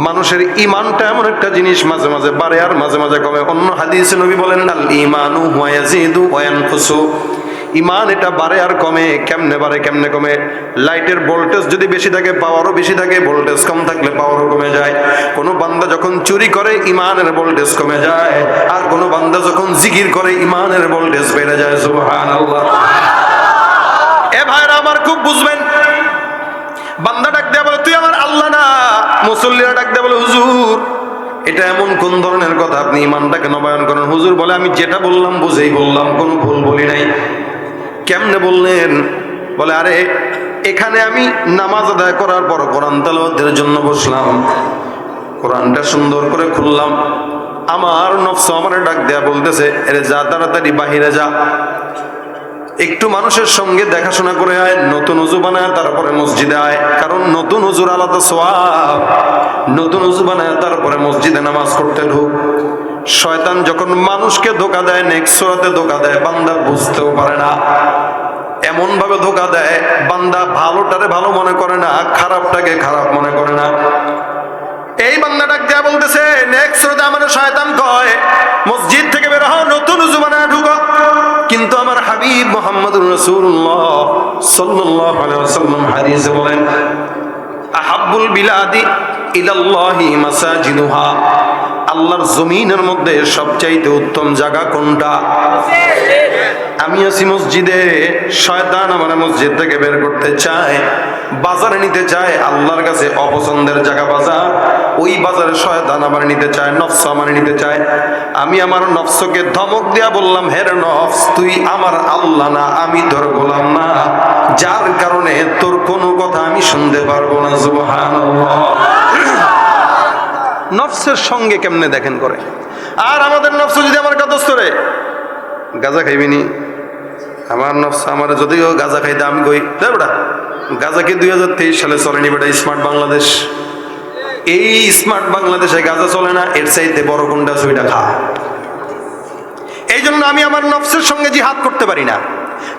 মানুষের ঈমানটা এমন একটা জিনিস, মাঝে মাঝে বাড়ে আর মাঝে মাঝে কমে। অন্য হাদিসে নবী বলেন, আল ঈমানু ওয়া ইয়াজিদু ওয়া ইয়ানকুসু। ঈমান এটা বাড়ে আর কমে। কেমনে বাড়ে কেমনে কমে? লাইটের ভোল্টেজ যদি বেশি থাকে পাওয়ারও বেশি থাকে, ভোল্টেজ কম থাকলে পাওয়ারও কমে যায়। কোনো বান্দা যখন চুরি করে ঈমানের ভোল্টেজ কমে যায়, আর কোনো বান্দা যখন জিকির করে ঈমানের ভোল্টেজ বেড়ে যায়। সুবহানাল্লাহ। এ ভাইরা আমার খুব বুঝবেন। বান্দা ডাক দেয়া বলে, তুই আমার আল্লাহ না। মুসল্লিরা ডাক দেয়া বলে, হুজুর এটা এমন কোন ধরনের কথা, আপনি ঈমানটাকে নবায়ন করেন। হুজুর বলে, আমি যেটা বললাম বুঝেই বললাম, কোনো ভুল বলি নাই। কেমনে বললেন? বলে, আরে এখানে আমি নামাজ আদায় করার পর কোরআন তেলাওয়াতের জন্য বসলাম, কোরআনটা সুন্দর করে খুললাম, আমার নফস আমার ডাক দেয়া বলতেছে, আরে যা তাড়াতাড়ি বাহিরে যা। একটু মানুষের সঙ্গে দেখাশোনা করে আয়, নতুন উজু বানায় তারপরে মসজিদে আয়, কারণ নতুন উজুর আলাদা সওয়াব। নতুন উজু বানায় তারপরে মসজিদে নামাজ পড়তে ঢুক। শয়তান যখন মানুষকে ধোঁকা দেয়, নেক্সট সূরাতে ধোঁকা দেয়, বান্দা বুঝতেও পারে না। এমন ভাবে ধোঁকা দেয়, বান্দা ভালোটারে ভালো মনে করে না, খারাপটাকে খারাপ মনে করে না। এই বান্দাটা দেয়া বলতেছে, নেক্সট সূরাতে আমাদের শয়তান কয় মসজিদ থেকে বের হও, নতুন উযু বানায় ঢুকো। কিন্তু আমার হাবিব মুহাম্মদুর রাসূলুল্লাহ সাল্লাল্লাহু আলাইহি ওয়াসাল্লাম হাদিসে বলেন, আহাব্বুল বিলাদি ইলাল্লাহি মাসাজিদুহা, আল্লাহর জমিনের মধ্যে সবচাইতে উত্তম জায়গা কোনটা? আমি আছি মসজিদে, শয়তান আমার মসজিদ থেকে বের করতে চায়, বাজারে নিতে চায়। আল্লাহর কাছে অপছন্দের জায়গা বাজার, ওই বাজারে শয়তান আমার নিতে চায়, নফস আমার নিতে চায়। আমি আমার নফসকে ধমক দিয়া বললাম, হেরে নফস, তুই আমার আল্লাহ না, আমি তোর গোলাম না, যার কারণে তোর কোনো কথা আমি শুনতে পারবো না। সুবহানাল্লাহ। নফসের সঙ্গে কেমনে দেখেন করে। আর আমাদের নফস যদি আমার কথা করে গাঁজা খাইবিনি, আমার নফস আমার যদিও গাঁজা খাইতে আমি কই বেটা গাঁজা কি 2023 সালে চলেনি বেটা, স্মার্ট বাংলাদেশ। এই স্মার্ট বাংলাদেশে গাঁজা চলে না, এর চাইতে বড় কোনটা সুইটা খা। এই জন্য আমি আমার নফসের সঙ্গে জিহাদ করতে পারি না।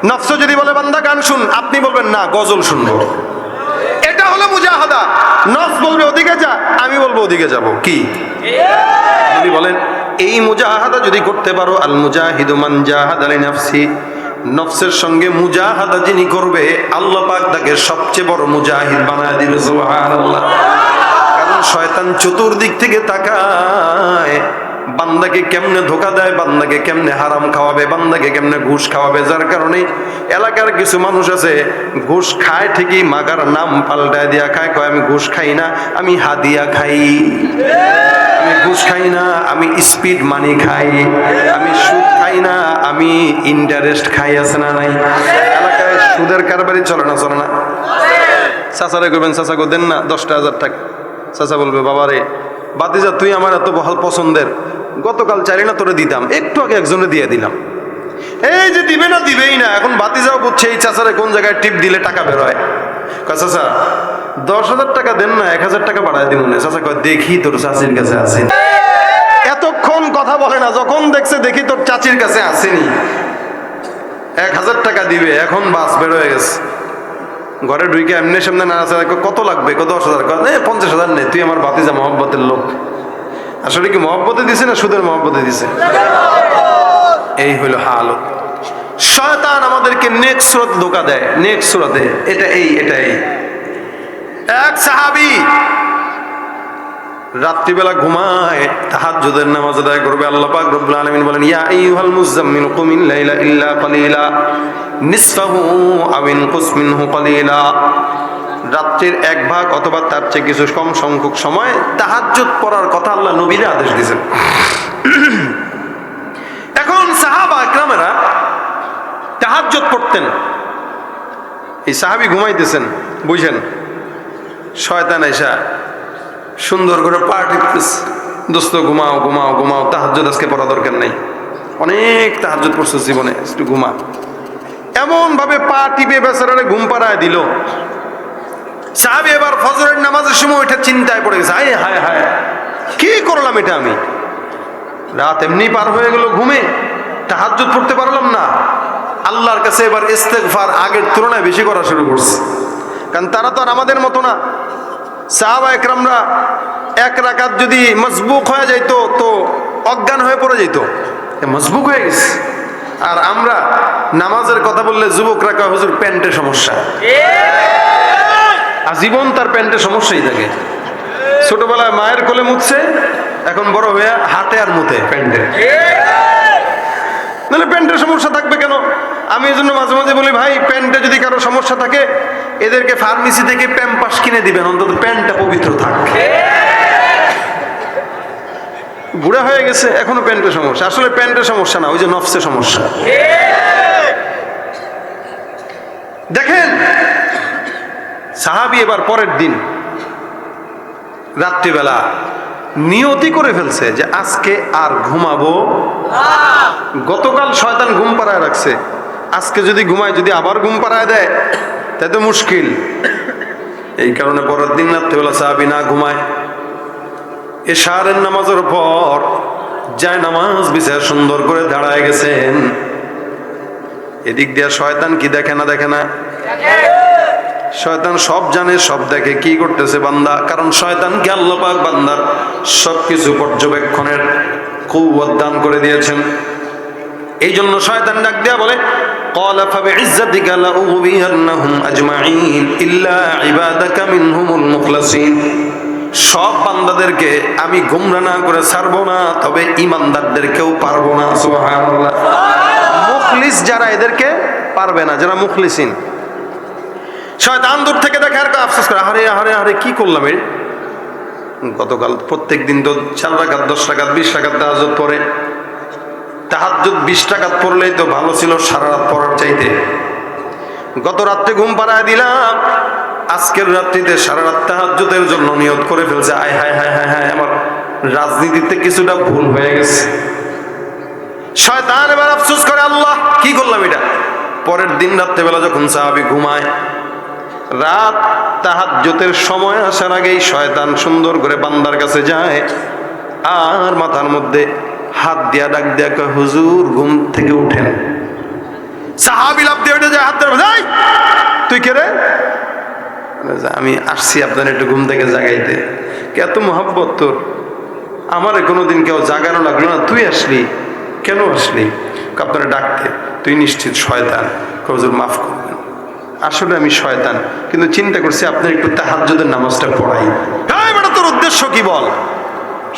নফস যদি বলে বান্দা গান শুন, আপনি বলবেন না গজল শুনবো, এটা হলো মুজাহাদা। নফস বলবে ওদিকে যা, আমি বলবো ওদিকে যাব। কি যদি বলেন এই মুজাহাদা যদি করতে পারো, আল মুজাহিদু মান জাহাদা লিনাফসি, নফসের সঙ্গে মুজাহাদা যিনি করবে, আল্লাহ পাক তাকে সবচেয়ে বড় মুজাহিদ বানায় দিবে। সুবহানাল্লাহ। কারণ শয়তান চতুর্দিক থেকে তাকায়, বান্দাকে কেমনে ধোকা দেয়, বান্দাকে কেমনে হারাম খাওয়াবে, বান্দাকে কেমনে ঘুষ খাওয়াবে। যার কারণে এলাকার কিছু মানুষ আছে ঘুষ খায় ঠিকই, মাগার নাম পাল্টায় দিয়া খায়, কয় আমি ঘুষ খাই না, আমি হাদিয়া খাই। আমি ঘুষ খাই না, আমি স্পিড মানি খাই। আমি সুদ খাই না, আমি ইন্টারেস্ট খাই। আছে না নাই? এলাকায় সুদের কারবারি চলে না? চলে না? চাচারে করবেন, চাচা গো দেন না 10,000 টাকা। চাচা বলবে, বাবারে বাতিজা তুই আমার এত বহাল পছন্দের, গতকাল চাইলে না তোরে দিতাম, একটু আগে একজনে দিয়ে দিলাম। এই যে দিবে না, দিবেই না। এখন বাতিজাও বুঝছে এই চাচারে কোন জায়গায় টিপ দিলে টাকা বেরোয়। চাচা 10,000 টাকা দেন না, 1,000 টাকা বাড়ায় দিব না। চাচা কয় দেখি তোর চাচির কাছে আছে। এতক্ষণ কথা বলে না, যখন দেখছে দেখি তোর চাচির কাছে আসেনি, 1,000 টাকা দিবে। এখন বাস বের হয়ে গেছে, ঘরে ঢুকে এমনি সামনে না আছে, কত লাগবে? 10,000। 50,000 নেই, তুই আমার বাতিজা, মহব্বতের লোক। আসলে কি মহব্বতে দিছে না সুদের মহব্বতে দিছে? এই হইল হালত। শয়তান আমাদেরকে নেক্সট সূরাতে ধোঁকা দেয়, নেক্সট সূরাতে। এটা এই এক সাহাবী রাত্রিবেলা ঘুমায়, তাহাজ্জুদের নামাজ আদায় করবে। আল্লাহ পাক রব্বুল আলামিন বলেন, ইয়া আইয়ুহাল মুযাম্মিল কুমিল লাইলা ইল্লা কালিলা নিসফাহু আও ইনকুস মিনহু কালিলা। রাত্রির 1 ভাগ অথবা তার চেয়ে কিছু কম সংখ্যক সময় তাহাজ্জুদ পড়ার কথা আল্লাহ নবীরে আদেশ দিয়েছেন। এখন সাহাবা একরামেরা তাহাজ্জুদ পড়তেন, এই সাহাবী ঘুমাইতেছেন, বুঝেন, শয়তান আইসা সুন্দর করে পা টিপতেছে, দোস্ত ঘুমাও ঘুমাও ঘুমাও, তাহাজ্জুদ আজকে পড়া দরকার নেই, অনেক তাহাজ্জুদ পড়ছো জীবনে, একটু ঘুমা। এমন ভাবে পা টিপে বেচারারে ঘুম পাড়ায় দিল। সাহাবী এবার ফজরের নামাজের সময় এটা চিন্তায় পড়ে গেছে, হায় হায় হায় কি করলাম এটা আমি। রাত এমনি পার হয়ে গেল ঘুমে, তাহাজ্জুদ পড়তে পারলাম না। আল্লাহর কাছে এবার ইস্তেগফার আগের তুলনায় বেশি করা শুরু করছে, কারণ তারা তো আর আমাদের মতো না। সাহাবা একরামরা 1 রাকাত যদি মজবুক হয়ে যাইতো তো অজ্ঞান হয়ে পড়ে যেত, মজবুক হয়ে গেছে। আর আমরা নামাজের কথা বললে যুবকরা কয় হুজুর প্যান্টের সমস্যা, আজীবন তার প্যান্টের সমস্যাই থাকে। ছোটবেলায় মায়ের কোলে মুছছে, এখন বড় হয়ে হাতে আর মুতে প্যান্টে। নাহলে প্যান্টের সমস্যা থাকবে কেন? আমি এই জন্য মাঝে মাঝে বলি, ভাই প্যান্টে যদি কারো সমস্যা থাকে এদেরকে ফার্মেসি থেকে প্যাম্পাস কিনে দিবেন, অন্তত প্যান্টটা পবিত্র থাকে। বুড়া হয়ে গেছে এখনো প্যান্টের সমস্যা, আসলে প্যান্টের সমস্যা না, ওই যে নফসের সমস্যা। দেখেন সাহাবী এবার পরের দিন রাত্রিবেলা নিয়তি করে ফেলছে যে আজকে আর ঘুমাবো। গতকাল শয়তান ঘুম পাড়ায় রাখছে, আজকে যদি ঘুমায়, যদি আবার ঘুম পাড়ায় দেয় তাই তো মুশকিল। এই কারণে পরের দিন রাত্রেবেলা সাহাবী না ঘুমায়, এশারের নামাজের পর যায় নামাজ বিছায় সুন্দর করে দাঁড়ায় গেছেন। এদিক দিয়া শয়তান কি দেখে না? দেখে না? শয়তান সব জানে, সব দেখে কি করতেছে বান্দা। কারণ শয়তানকে আল্লাহ পাক বান্দার সবকিছু পর্যবেক্ষণের কুওয়াত দান করে দিয়েছেন। এই জন্য শয়তান ডাক দিয়া বলে, ক্বালা ফাবিইজ্জাতিকা লাউগবিয়ান্নাহুম আজমাইন ইল্লা ইবাদাকা মিনহুমুল মুখলাসিন। সব বান্দাদেরকে আমি গোমরা না করে ছাড়বো না, তবে ঈমানদারদেরকেও পারবো না। সুবহানাল্লাহ। মুখলিস যারা, এদেরকে পারবে না, যারা মুখলিসিন। শয়তান দূর থেকে দেখে আর আফসোস করে, আরে আরে আরে কি করলাম এই, গতকাল প্রত্যেক দিন তো 4 রাকাত 10 রাকাত 20 রাকাত তাহাজ্জুদ পড়ে, তাহাজ্জুদ 20 রাকাত পড়লেই তো ভালো ছিল সারা রাত পড়ার চাইতে। গত রাত্রে ঘুম পাড়ায় দিলাম, আজকের রাত্রিতে সারা রাত তাহাজ্জুদের জন্য নিয়ত করে ফেলছে। আয় হায় হায় হায় হায়, আমার রাজনীতিতে কিছুটা ভুল হয়ে গেছে। শয়তান এবার আফসোস করে, আল্লাহ কি করলাম এটা। পরের দিন রাত্রেবেলা যখন সাহাবী ঘুমায়, রাত তাহাজ্জুদের সময় আসার আগেই শয়তান সুন্দর করে বান্দার কাছে যায় আর মাথার মধ্যে হাত দিয়া ডাক দিয়া কয়, হুজুর ঘুম থেকে উঠেন। সাহাবী লাফ দিয়ে উঠে যায়, হাত ধরে, এই তুই কে রে? আমি আসছি আপনার একটু ঘুম থেকে জাগাইতে। এত মহব্বত তোর, আমারে কোনোদিন কেউ জাগানো লাগলো না, তুই আসলি কেন? আসলি আপনারা ডাকতে। তুই নিশ্চিত শয়তান? হুজুর মাফ করবেন, আসলে আমি শয়তান, কিন্তু চিন্তা করছি আপনার একটু তাহাজ্জুদের নামাজটা পড়াই। বেটা তোর উদ্দেশ্য কি বল?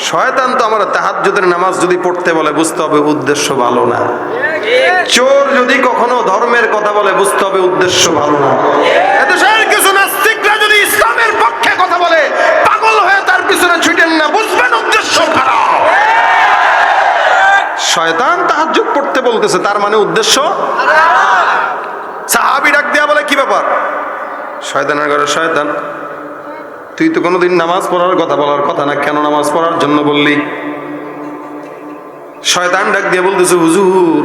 শয়তান তো আমার তাহাজ্জুদের নামাজ যদি পড়তে বলে বুঝতে হবে উদ্দেশ্য ভালো না। চোর যদি কখনো ধর্মের কথা বলে বুঝতে হবে উদ্দেশ্য ভালো না। এদেশের কিছু নাস্তিকরা যদি ইসলামের পক্ষে কথা বলে পাগল হয়ে তার পিছনে ছুটেন না, বুঝবেন উদ্দেশ্য খারাপ। শয়তান তাহাজ্জুদ পড়তে বলতেছে, তার মানে উদ্দেশ্য খারাপ। সাহাবী ডাক দিয়া বলে, কি ব্যাপার? শয়তানের ঘরে শয়তান, তুই তো কোনোদিন নামাজ পড়ার কথা বলার কথা না, কেন নামাজ পড়ার জন্য বললি? শয়তান ডাক দিয়ে বলতেছে, হুজুর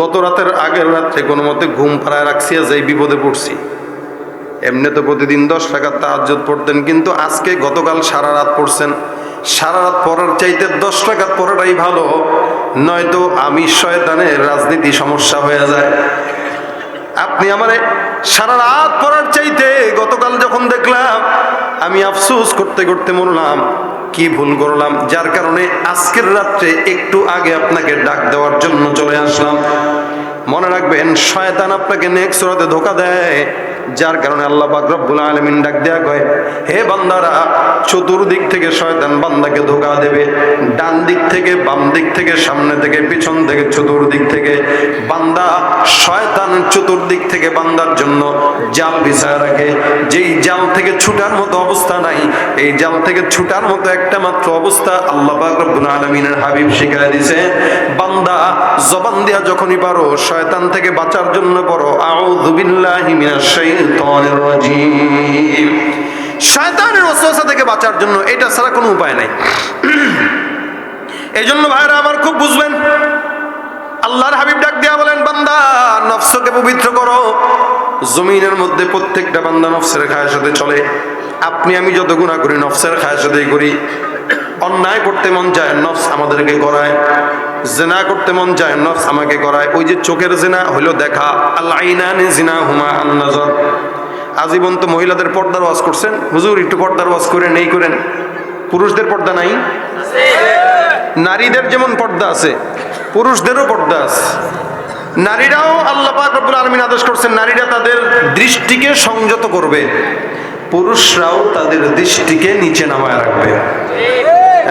গত রাতের আগের রাত্রে কোনো মতে ঘুম পাড়ায় রাখছি, যাই বিপদে পড়ছি। এমনি তো প্রতিদিন 10 রাকাত তাহাজ্জুদ পড়তেন, কিন্তু আজকে গতকাল সারা রাত পড়ছেন। সারা রাত পড়ার চাইতে 10 রাকাত পড়াটাই ভালো, নয়তো আমি শয়তানের রাজনীতি সমস্যা হয়ে যায়। আপনি আমারে সারা রাত পড়ার চাইতে গতকাল যখন দেখলাম, আমি আফসোস করতে করতে মরলাম কি ভুল করলাম, যার কারণে আজকের রাত্রে একটু আগে আপনাকে ডাক দেওয়ার জন্য চলে আসলাম। মনে রাখবেন, শয়তান আপনাকে নেক্সট রাতে ধোঁকা দেয়, যার কারণে আল্লাহ পাক রব্বুল আলামিন ডাক দেয়া কয়, হে বান্দারা, চতুর্দিক থেকে শয়তান বান্দাকে ধোঁকা দেবে। ডান দিক থেকে, বাম দিক থেকে, সামনে থেকে, পিছন থেকে, চতুর্দিক থেকে বান্দা, শয়তান চতুর্দিক থেকে বান্দার জন্য জাল বিছায় রাখে। যেই জাল থেকে ছুটার মতো অবস্থা নাই, এই জাল থেকে ছুটার মতো একটা মাত্র অবস্থা আল্লাহ পাক রব্বুল আলামিনের হাবিব শিখায় দিয়েছে, বান্দা জবান দিয়া যখনই পারো শয়তান থেকে বাঁচার জন্য পড়ো আউযু বিল্লাহি মিনাশ শাইতানির রাজীম। শয়তানের ওয়াসওয়াসা থেকে বাঁচার জন্য এটা ছাড়া কোনো উপায় নাই। এই জন্য ভাইরা আমার খুব বুঝবেন, আল্লাহর হাবিব ডাক দিয়া বলেন, বান্দা নফসকে পবিত্র করো। জমিনের মধ্যে প্রত্যেকটা বান্দা নফসের খায়েশাতে চলে। আপনি আমি যত গুনাহ করি নফসের খায়েশাতেই করি। অন্যায় করতে মন চায়, নফস আমাদেরকে করায়। জিনা করতে মন চায়, নফস আমাকে করায়। ওই যে চোখের জিনা হলো দেখা, আল আইনানি জিনাহুমা আন নাজর। আজীবন তো মহিলাদের পর্দার ওয়াজ করছেন, হুজুর একটু পর্দার ওয়াজ করেন, এই করেন। পুরুষদের পর্দা নাই? নারীদের যেমন পর্দা আছে, পুরুষদেরও পর্দা আছে। নারীরাও আল্লাহ পাক রব্বুল আলামিন আদেশ করছেন, নারীরা তাদের দৃষ্টিকে সংযত করবে, পুরুষরাও তাদের দৃষ্টিকে নিচে নামায় রাখবে।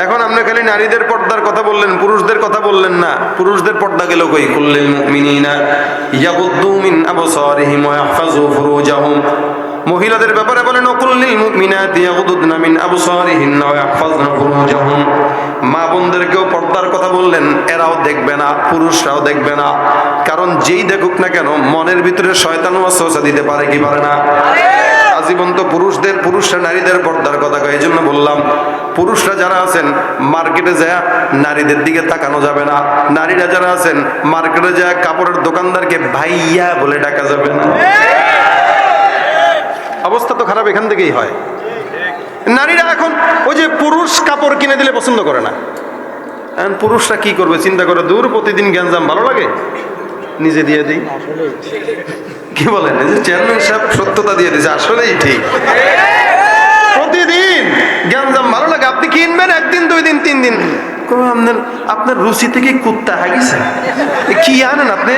এখন আপনি খালি নারীদের পর্দার কথা বললেন, পুরুষদের কথা বললেন না। পুরুষদের পর্দা গেল কই? কুল্লিল মুমিনিনা ইয়াগুদ্দু মিন আবসারিহিম ওয়া ইয়াহফাযু ফুরুজাহুম। মহিলাদের ব্যাপারে বলেন, কুল্লিল মুমিনাতি ইয়াগুদ্দুনা মিন আবসারিহিন্না ওয়া ইয়াহফাযনা ফুরুজাহুম। মা বোনদেরকেও পর্দার কথা বললেন, এরাও দেখবে না, পুরুষরাও দেখবে না। কারণ যেই দেখুক না কেন মনের ভিতরে শয়তান ওয়াসওয়াসা দিতে পারে কি পারে না? আজীবন তো পুরুষরা নারীদের পর্দার কথা কয়। এই জন্য বললাম পুরুষরা যারা আছেন মার্কেটে যায় নারীদের দিকে তাকানো যাবে না, নারীরা যারা আছেন মার্কেটে যায় কাপড়ের দোকানদারকে ভাইয়া বলে ডাকা যাবে না। অবস্থা তো খারাপ এখান থেকেই হয়। নারীরা এখন ওই যে পুরুষ কাপড় কিনে দিলে পছন্দ করে না, এখন পুরুষরা কি করবে চিন্তা করে, দূর প্রতিদিন গ্যাঞ্জাম ভালো লাগে নিজে দিয়ে দিই। কি বলেন, এই যে চেয়ারম্যান সাহেব সত্যতা দিয়ে দিয়েছে, আসলেই ঠিক। প্রতিদিন গ্যাঞ্জাম ভালো লাগে, আপনি কিনবেন একদিন দুই দিন তিন দিন, আপনার রুচি থেকে কুত্তা হাগিছে কি আনেন আপনি,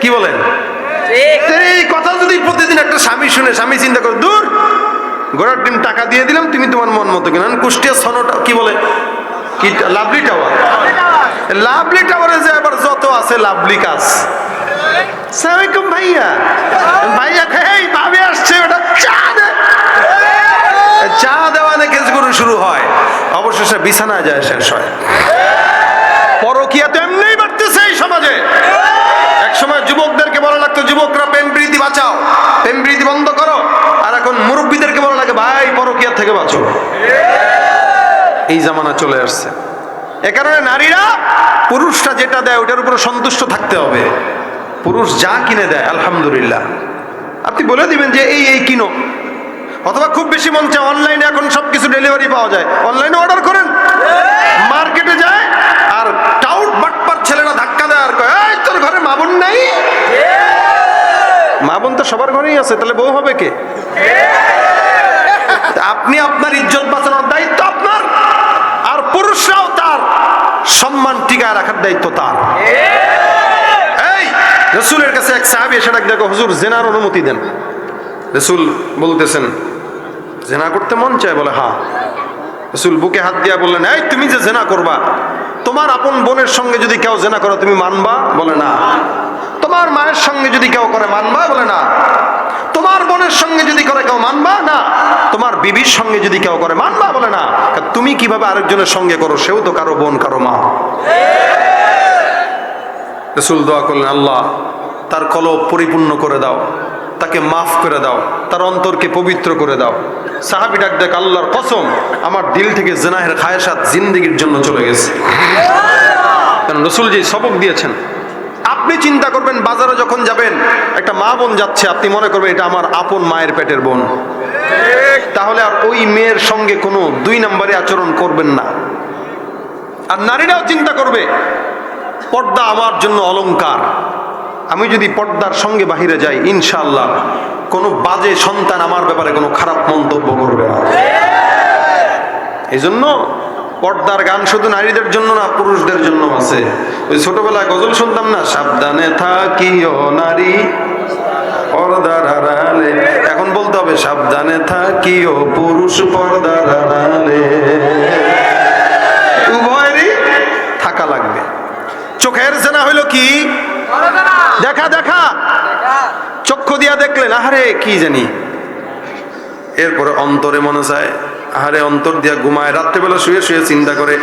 কি বলেন? এই কথা যদি প্রতিদিন একটা স্বামী শুনে, স্বামী চিন্তা করে দূর ঘোড়ার ডিম টাকা দিয়ে দিলাম, তুমি তোমার মন মতো কিনা। কুষ্টিয়া সনটা কি বলে, কি লাভলি টাওয়ার, লাভলি টাওয়ারে যে আবার যত আছে লাভলি কাজ, সালামালাইকুম ভাইয়া, ভাইয়া এই ভাবে আসছে, ওটা চা দে, চা দেওয়া নাকি শুরু হয়, অবশেষে বিছানায় যায় শেষ হয়। পরকীয়া তো এমনিই বাড়তেছে এই সমাজে। এক সময় যুবকদেরকে বলা লাগতো, যুবকরা প্রেম প্রীতি বাঁচাও, প্রেম প্রীতি বন্ধ করো, আর এখন মুরব্বীদেরকে বলা লাগে ভাই পরকীয়া থেকে বাঁচো। এই জামানা চলে আসছে। এ কারণে নারীরা পুরুষরা যেটা দেয় ওটার উপরে সন্তুষ্ট থাকতে হবে। পুরুষ যা কিনে দেয় আলহামদুলিল্লাহ, আপনি বলে দিবেন যে এই কিনো, অথবা খুব বেশি মন চায় অনলাইনে এখন সবকিছু ডেলিভারি পাওয়া যায়, অনলাইনে অর্ডার করেন। মার্কেটে যায় আর টাউট বাটপার ছেলেরা ধাক্কা দেয় আর কয় এই তোর ঘরে মা বোন নাই। মা বোন তো সবার ঘরেই আছে, তাহলে বউ হবে কে? আপনি আপনার ইজ্জত বাঁচানোর দায়িত্ব আপনার, আর পুরুষরাও তার সম্মান টিকায় রাখার দায়িত্ব তার। এই রাসূলের কাছে এক সাহাবী এসে ডাক দেখো, হুজুর জিনার অনুমতি দেন। রাসূল বলতেছেন জিনা করতে মন চায়? বলে হ্যাঁ। রাসূল বুকে হাত দিয়া বললেন, এই তুমি যে জিনা করবা, তোমার আপন বোনের সঙ্গে যদি কেউ জিনা করে তুমি মানবা? বলে না। তোমার মায়ের সঙ্গে যদি কেউ করে মানবা? বলে না। তোমার বোনের সঙ্গে যদি করে কেউ মানবা? না। তোমার বিবির সঙ্গে যদি কেউ করে মানবা? বলে না। তুমি কিভাবে আরেকজনের সঙ্গে করো, সেও তো কারো বোন কারো মা। রাসূল দোয়া করলেন, আল্লাহ তার কলব পরিপূর্ণ করে দাও, তাকে মাফ করে দাও, তার অন্তরকে পবিত্র করে দাও। সাহাবী ডাক দেখ, আল্লাহর কসম আমার দিল থেকে জিনাহের খায়সাত জিন্দেগির জন্য চলে গেছে। কারণ রাসূল যে সবক দিয়েছেন, আপনি চিন্তা করবেন বাজারে যখন যাবেন একটা মা বোন যাচ্ছে, আপনি মনে করবেন এটা আমার আপন মায়ের পেটের বোন, তাহলে আর ওই মেয়ের সঙ্গে কোনো দুই নম্বরে আচরণ করবেন না। আর নারীরাও চিন্তা করবে পর্দা আমার জন্য অলংকার, আমি যদি পর্দার সঙ্গে বাহিরে যাই ইনশাআল্লাহ কোনো বাজে সন্তান আমার ব্যাপারে কোনো খারাপ মন্তব্য করবে না। এই জন্য পর্দার গান শুধু নারীদের জন্য না, পুরুষদের জন্য আছে। ওই ছোটবেলায় গজল শুনতাম না, সাবধানে থাকিও নারী পর্দার আড়ালে, এখন বলতে হবে সাবধানে থাকিও পুরুষ পর্দার আড়ালে। উভয়েরই থাকা লাগবে। চোখের জেনা হইল কি? দেখা দেখা, চক্ষু দিয়া দেখলেন আহারে কি জানি, এরপরে অন্তরে মনে চায় আহারে, অন্তর দিয়া ঘুমায়, রাত্রেবেলা শুয়ে শুয়ে চিন্তা করে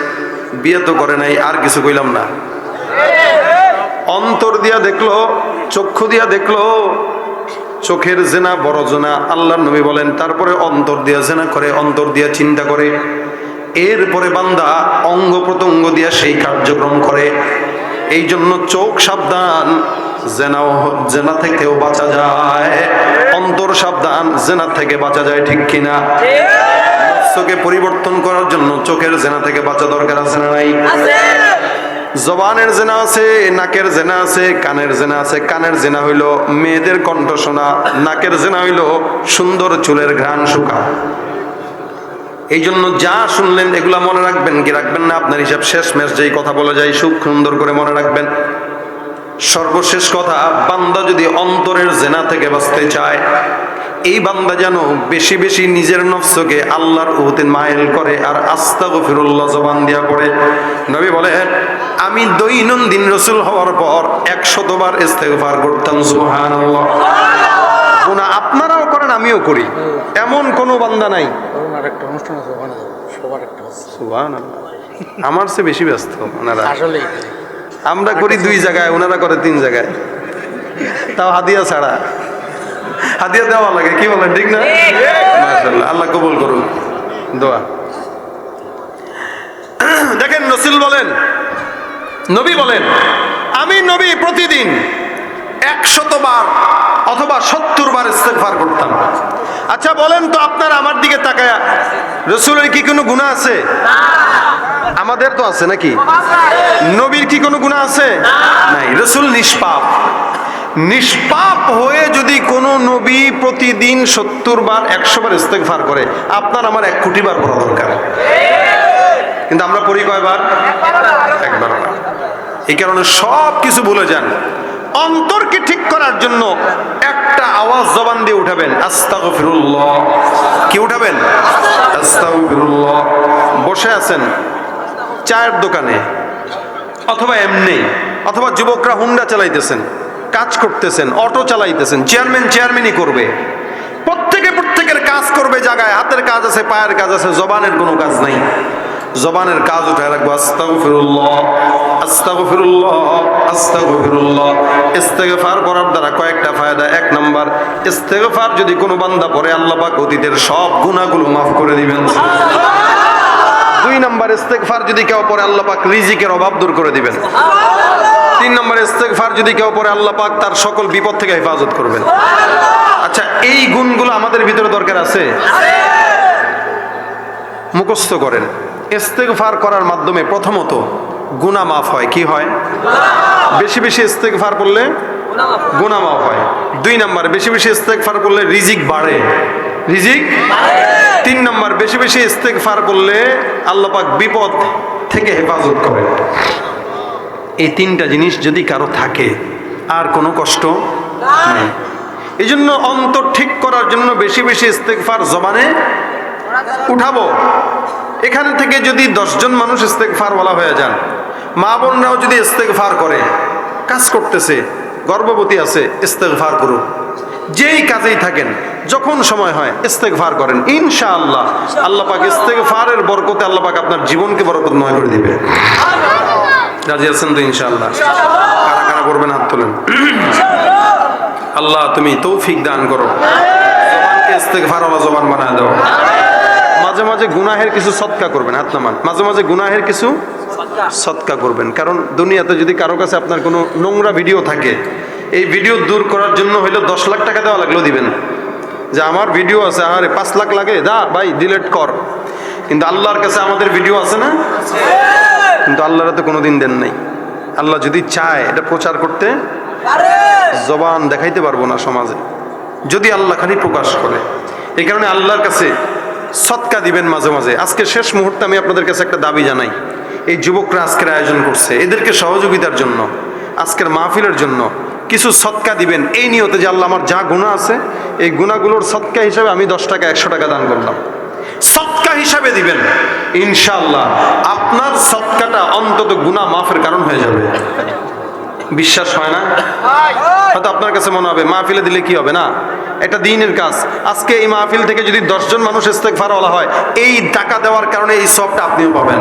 বিয়ে তো করে নাই, আর কিছু কইলাম না। অন্তর দিয়া দেখলো, চক্ষু দিয়া দেখলো, চোখের জেনা বড় জেনা। আল্লাহর নবী বলেন তারপরে অন্তর দিয়া জেনা করে, অন্তর দিয়া চিন্তা করে, এরপরে বান্দা অঙ্গ প্রত্যঙ্গ দিয়া সেই কার্যক্রম করে। এই জন্য চোখ সাবধান, জেনা থেকেও বাঁচা যায়, অন্তর সাবধান, জেনা থেকে বাঁচা যায়, ঠিক কিনা? চোখে পরিবর্তন করার জন্য চোখের জেনা থেকে বাঁচা দরকার আছে না নাই? জবানের জেনা আছে, নাকের জেনা আছে, কানের জেনা আছে। কানের জেনা হইল মেয়েদের কণ্ঠ শোনা, নাকের জেনা হইল সুন্দর চুলের ঘ্রাণ শুকা। এই জন্য যা শুনলেন এগুলা মনে রাখবেন কি রাখবেন না আপনার হিসাব শেষ। মেশ যেই কথা বলে যায় খুব সুন্দর করে মনে রাখবেন। সর্বশেষ কথা, বান্দা যদি অন্তরের জেনা থেকে বাঁচতে চায়, এই বান্দা যেন বেশি বেশি নিজের নফসকে আল্লাহর প্রতি মাইল করে আর আস্তাগফিরুল্লাহ জবান দিয়া পড়ে। নবী বলেন আমি দৈনন্দিন রাসূল হওয়ার পর 100 বার ইস্তেগফার করতাম। সুবহানাল্লাহ। গুনাহ আপনারাও করেন, আমিও করি, এমন কোনো বান্দা নাই। একটা অনুষ্ঠান আছে ওখানে সবার একটা সুবহানাল্লাহ। আমার চেয়ে বেশি ব্যস্ত ওনারা। আসলেই আমরা করি 2 জায়গায়, ওনারা করে 3 জায়গায়, তাও হাদিয়া ছাড়া। হাদিয়া দেওয়া লাগে, কি বলেন ঠিক না? মাশাআল্লাহ, আল্লাহ কবুল করুন দোয়া। রাসূল বলেন, নবী বলেন, আমি নবী প্রতিদিন 100 বার অথবা 70 বার ইস্তেগফার করতাম। আচ্ছা বলেন তো আপনারা আমার দিকে তাকায়া, রাসূলের কি কোনো গুনাহ আছে? আমাদের তো আছে নাকি? নবীর কি কোনো গুনাহ আছে? নাই। রাসূল নিষ্পাপ। নিষ্পাপ হয়ে যদি কোনো নবী প্রতিদিন 70 বার 100 বার ইস্তেগফার করে, আপনার আমার 1 কোটি বার করা দরকার। কিন্তু আমরা পড়ি কয়বার? একবার না। এই কারণে সব কিছু ভুলে যান। অন্তরকে ঠিক করার জন্য একটা আওয়াজ জবান দিয়ে উঠাবেন, আস্তাগফিরুল্লাহ। কি উঠাবেন? আস্তাগফিরুল্লাহ। বসে আছেন চায়ের দোকানে অথবা এমনি, অথবা যুবকরা হুন্ডা চালাইতেছেন, কাজ করতেছেন, অটো চালাইতেছেন, চেয়ারম্যানই করবে। প্রত্যেকের কাজ করবে জায়গায়, হাতের কাজ আছে, পায়ের কাজ আছে, জবানের কোনো কাজ নাই। জবানের কাজ উঠায় রাখবো, আস্তাগফিরুল্লাহ, আস্তাগফিরুল্লাহ, আস্তাগফিরুল্লাহ। ইস্তেগফার করার দ্বারা কয়েকটা ফায়দা। 1 নাম্বার, ইস্তেগফার যদি কোনো বান্দা পড়ে, আল্লাহ পাক অতীতের সব গুনাহগুলো মাফ করে দিবেন। 2 নাম্বার, ইস্তেগফার যদি কেউ পড়ে, আল্লাহ পাক রিজিকের অভাব দূর করে দিবেন। 3 নাম্বার, ইস্তেগফার যদি কেউ পড়ে, আল্লাহ পাক তার সকল বিপদ থেকে হেফাজত করবেন। আচ্ছা, এই গুণগুলো আমাদের ভিতরে দরকার আছে? মুখস্থ করেন। ইস্তেগফার করার মাধ্যমে প্রথমত গুনাহ মাফ হয়। কি হয়? বেশি বেশি ইস্তেগফার করলে গুনাহ মাফ হয়। 2 নাম্বার, বেশি বেশি ইস্তেগফার করলে রিজিক বাড়ে। রিজিক 3 নাম্বার, বেশি বেশি ইস্তেগফার করলে আল্লাহ পাক বিপদ থেকে হেফাজত করেন। এই 3টা জিনিস যদি কারো থাকে, আর কোনো কষ্ট নেই। এই জন্য অন্তর ঠিক করার জন্য বেশি বেশি ইস্তেগফার জবানে উঠাবো। এখান থেকে যদি 10 জন মানুষ ইস্তেগফার ওয়ালা হয়ে যান, মা বোনরাও যদি ইস্তেগফার করে, কাজ করতেছে, গর্ভবতী আছে, ইস্তেগফার করুন। যেই কাজেই থাকেন, যখন সময় হয় ইস্তেগফার করেন, ইনশাআল্লাহ আল্লাহ পাক ইস্তেগফারের বরকতে আল্লাহ পাক আপনার জীবনকে বরকতময় করে দিবে। রাজি আছেন তো ইনশাআল্লাহ? কারা কারা করবেন হাত তোলেন। আল্লাহ তুমি তৌফিক দান করো, জবানকে ইস্তেগফার ওয়ালা জবান বানায় দাও। মাঝে মাঝে গুনাহের কিছু সদকা করবেন, হাত নামান। মাঝে মাঝে গুনাহের কিছু সদকা করবেন, কারণ দুনিয়াতে যদি কারো কাছে আপনার কোনো নোংরা ভিডিও থাকে, এই ভিডিও দূর করার জন্য হইলে 10 লাখ টাকা দেওয়া লাগলেও দিবেন। যে আমার ভিডিও আছে, আরে 5 লাখ লাগে, দা ভাই ডিলিট কর। কিন্তু আল্লাহর কাছে আমাদের ভিডিও আছে না? কিন্তু আল্লাহর তো কোনোদিন দেন নাই। আল্লাহ যদি চায় এটা প্রচার করতে, জবান দেখাইতে পারবো না সমাজে, যদি আল্লাহ খালি প্রকাশ করে। এই কারণে আল্লাহর কাছে সদকা দিবেন মাঝে মাঝে। আজকে শেষ মুহূর্তে আমি আপনাদের কাছে একটা দাবি জানাই। এই যুবকরা আজকের আয়োজন করছে, এদেরকে সহযোগিতার জন্য, আজকের মাহফিলের জন্য কিছু সদকা দিবেন, এই নিয়তে যে আল্লাহ আমার যা গুনাহ আছে, এই গুনাহগুলোর সদকা হিসাবে আমি 10 টাকা 100 টাকা দান করলাম। সদকা হিসাবে দিবেন, ইনশাআল্লাহ আপনার সদকাটা অন্তত গুনাহ মাফের কারণ হয়ে যাবে। বিশ্বাস হয় না? হয়তো আপনার কাছে মনে হবে মাহফিলে দিলে কি হবে, না, এটা দ্বীনের কাজ। আজকে এই মাহফিল থেকে যদি 10 জন মানুষ ইস্তেগফার ওয়ালা হয়, এই টাকা দেওয়ার কারণে এই সবটা আপনিও পাবেন,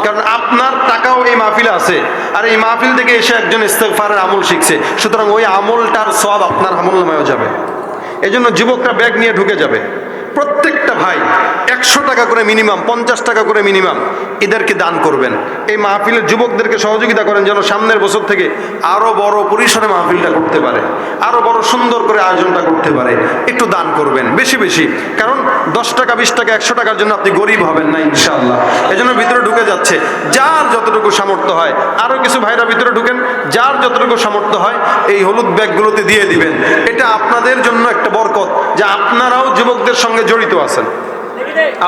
কারণ আপনার টাকাও এই মাহফিলে আছে। আর এই মাহফিল থেকে এসে একজন ইস্তেগফারের আমল শিখছে, সুতরাং ওই আমলটার সওয়াব আপনার আমলনামায়ও যাবে। এই জন্য যুবকরা ব্যাগ নিয়ে ঢুকে যাবে। প্রত্যেকটা ভাই 100 টাকা করে মিনিমাম, 50 টাকা করে মিনিমাম এদেরকে দান করবেন। এই মাহফিলের যুবকদেরকে সহযোগিতা করেন, যেন সামনের বছর থেকে আরো বড় পরিসরে মাহফিলটা করতে পারে, আরো বড় সুন্দর করে আয়োজনটা করতে পারে। একটু দান করবেন বেশি বেশি, কারণ 10 টাকা 20 টাকা 100 টাকার জন্য আপনি গরিব হবেন না ইনশাআল্লাহ। এই জন্য ভিতরে ঢুকে যাচ্ছে, যার যতটুকু সামর্থ্য হয়। আরো কিছু ভাইরা ভিতরে ঢুকেন, যার যতটুকু সামর্থ্য হয় এই হলুদ ব্যাগগুলোতে দিয়ে দিবেন। এটা আপনাদের জন্য একটা বরকত, যে আপনারাও যুবকদের সঙ্গে জড়িত আছেন,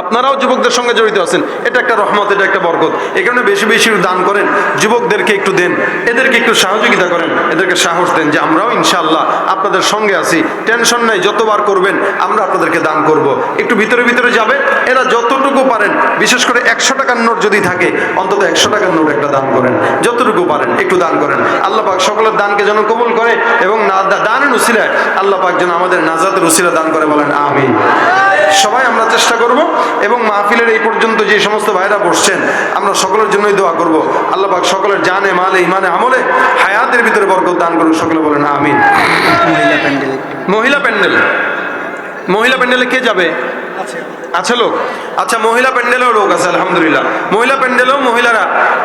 আপনারাও যুবকদের সঙ্গে জড়িত আছেন। এটা একটা রহমত, এটা একটা বরকত। এই কারণে বেশি বেশি দান করেন, যুবকদেরকে একটু দেন, এদেরকে একটু সহযোগিতা করেন, এদেরকে সাহস দেন যে আমরাও ইনশাআল্লাহ আপনাদের সঙ্গে আছি, টেনশন নাই, যতবার করবেন আমরা আপনাদেরকে দান করব। একটু ভিতরে ভিতরে যাবে, এরা যতটুকু পারেন, বিশেষ করে 100 টাকার নোট যদি থাকে অন্তত 100 টাকার নোট একটা দান করেন, যতটুকু পারেন একটু দান করেন। আল্লাহ পাক সকলের দানকে যেন কবুল করে, এবং দানের উসিলায় আল্লাহ পাক যেন আমাদের নাজাতের উসিলা দান করে, বলেন আমিন। সবাই আমরা চেষ্টা করব, এবং মাহফিলের এই পর্যন্ত যে সমস্ত ভাইরা বসছেন আমরা সকলের জন্যই দোয়া করব। আল্লাহ পাক সকলের জানে, মালে, ইমানে, আমলে, হায়াতের ভিতরে বরকত দান করুন, সকলে বলেন আমিন। মহিলা প্যান্ডেল, মহিলা প্যান্ডেলে কে যাবে? আছে লোক? আচ্ছা, মহিলা প্যান্ডেলেও লোক আছে আলহামদুলিল্লাহ। মহিলা প্যান্ডেলেও মহিলারা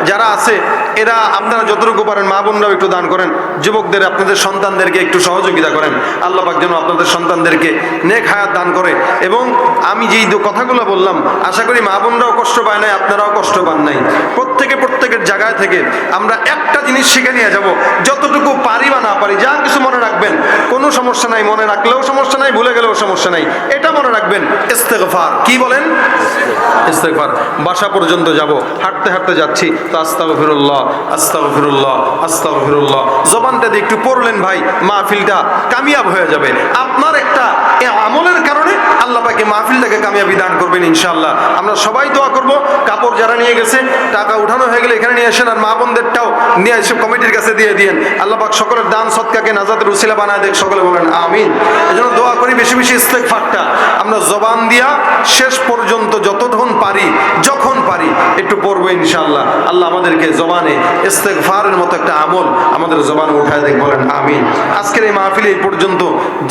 যারা আছে এরা আপনারা যতটুকু পারেন মা বোনরাও একটু দান করেন, যুবকদের আপনাদের সন্তানদেরকে একটু সহযোগিতা করেন। আল্লাহ পাক যেন আপনাদের সন্তানদেরকে নেক হায়াত দান করে। এবং আমি যেই কথাগুলো বললাম আশা করি মা বোনরাও কষ্ট পায় নাই, আপনারাও কষ্ট পান নাই। প্রত্যেকের জায়গায় থেকে আমরা একটা জিনিস শিখে নিয়ে যাব, যতটুকু পারি বা না পারি যা কিছু মনে রাখবেন, কোনো সমস্যা নাই, মনে রাখলেও সমস্যা নাই, ভুলে গেলেও সমস্যা নাই, এটা মনে রাখবেন ইস্তেগফার। কি বলেন? ইস্তেগফার। বাসা পর্যন্ত যাব, হাঁটতে হাঁটতে যাচ্ছি তো আস্তাগফিরুল্লাহ আস্তাগফিরুল্লাহ আস্তাগফিরুল্লাহ জবানটা দিয়ে একটু পড়লেন ভাই, মাহফিলটা কামিয়াব হয়ে যাবে। আপনার একটা আমলের কারণে আল্লাহ পাকে মাহফিলটাকে কামিয়াবি দান করবেন ইনশাআল্লাহ। আমরা সবাই দোয়া করব। কাপড় যারা নিয়ে গেছে টাকা উঠানো হয়ে গেলে এখানে নিয়ে আসেন, আর মা বোনদেরটাও নিয়ে এসে কমিটির কাছে দিয়ে দিয়েন। আল্লাহ পাক সকলের দান সদকাকে নাজাতের উসিলা বানায় দেখ, সকলে বলেন আমিন। এজন্য দোয়া করি বেশি বেশি ইস্তেগফারটা আমরা জবান দিয়া শেষ পর্যন্ত যতক্ষণ পারি যখন পারি একটু পড়বো ইনশাআল্লাহ। আল্লাহ আমাদেরকে জবানে ইস্তেগফারের মতো একটা আমল আমাদের জবানে উঠায় দেখ, বলেন আমিন। আজকের এই মাহফিলে এই পর্যন্ত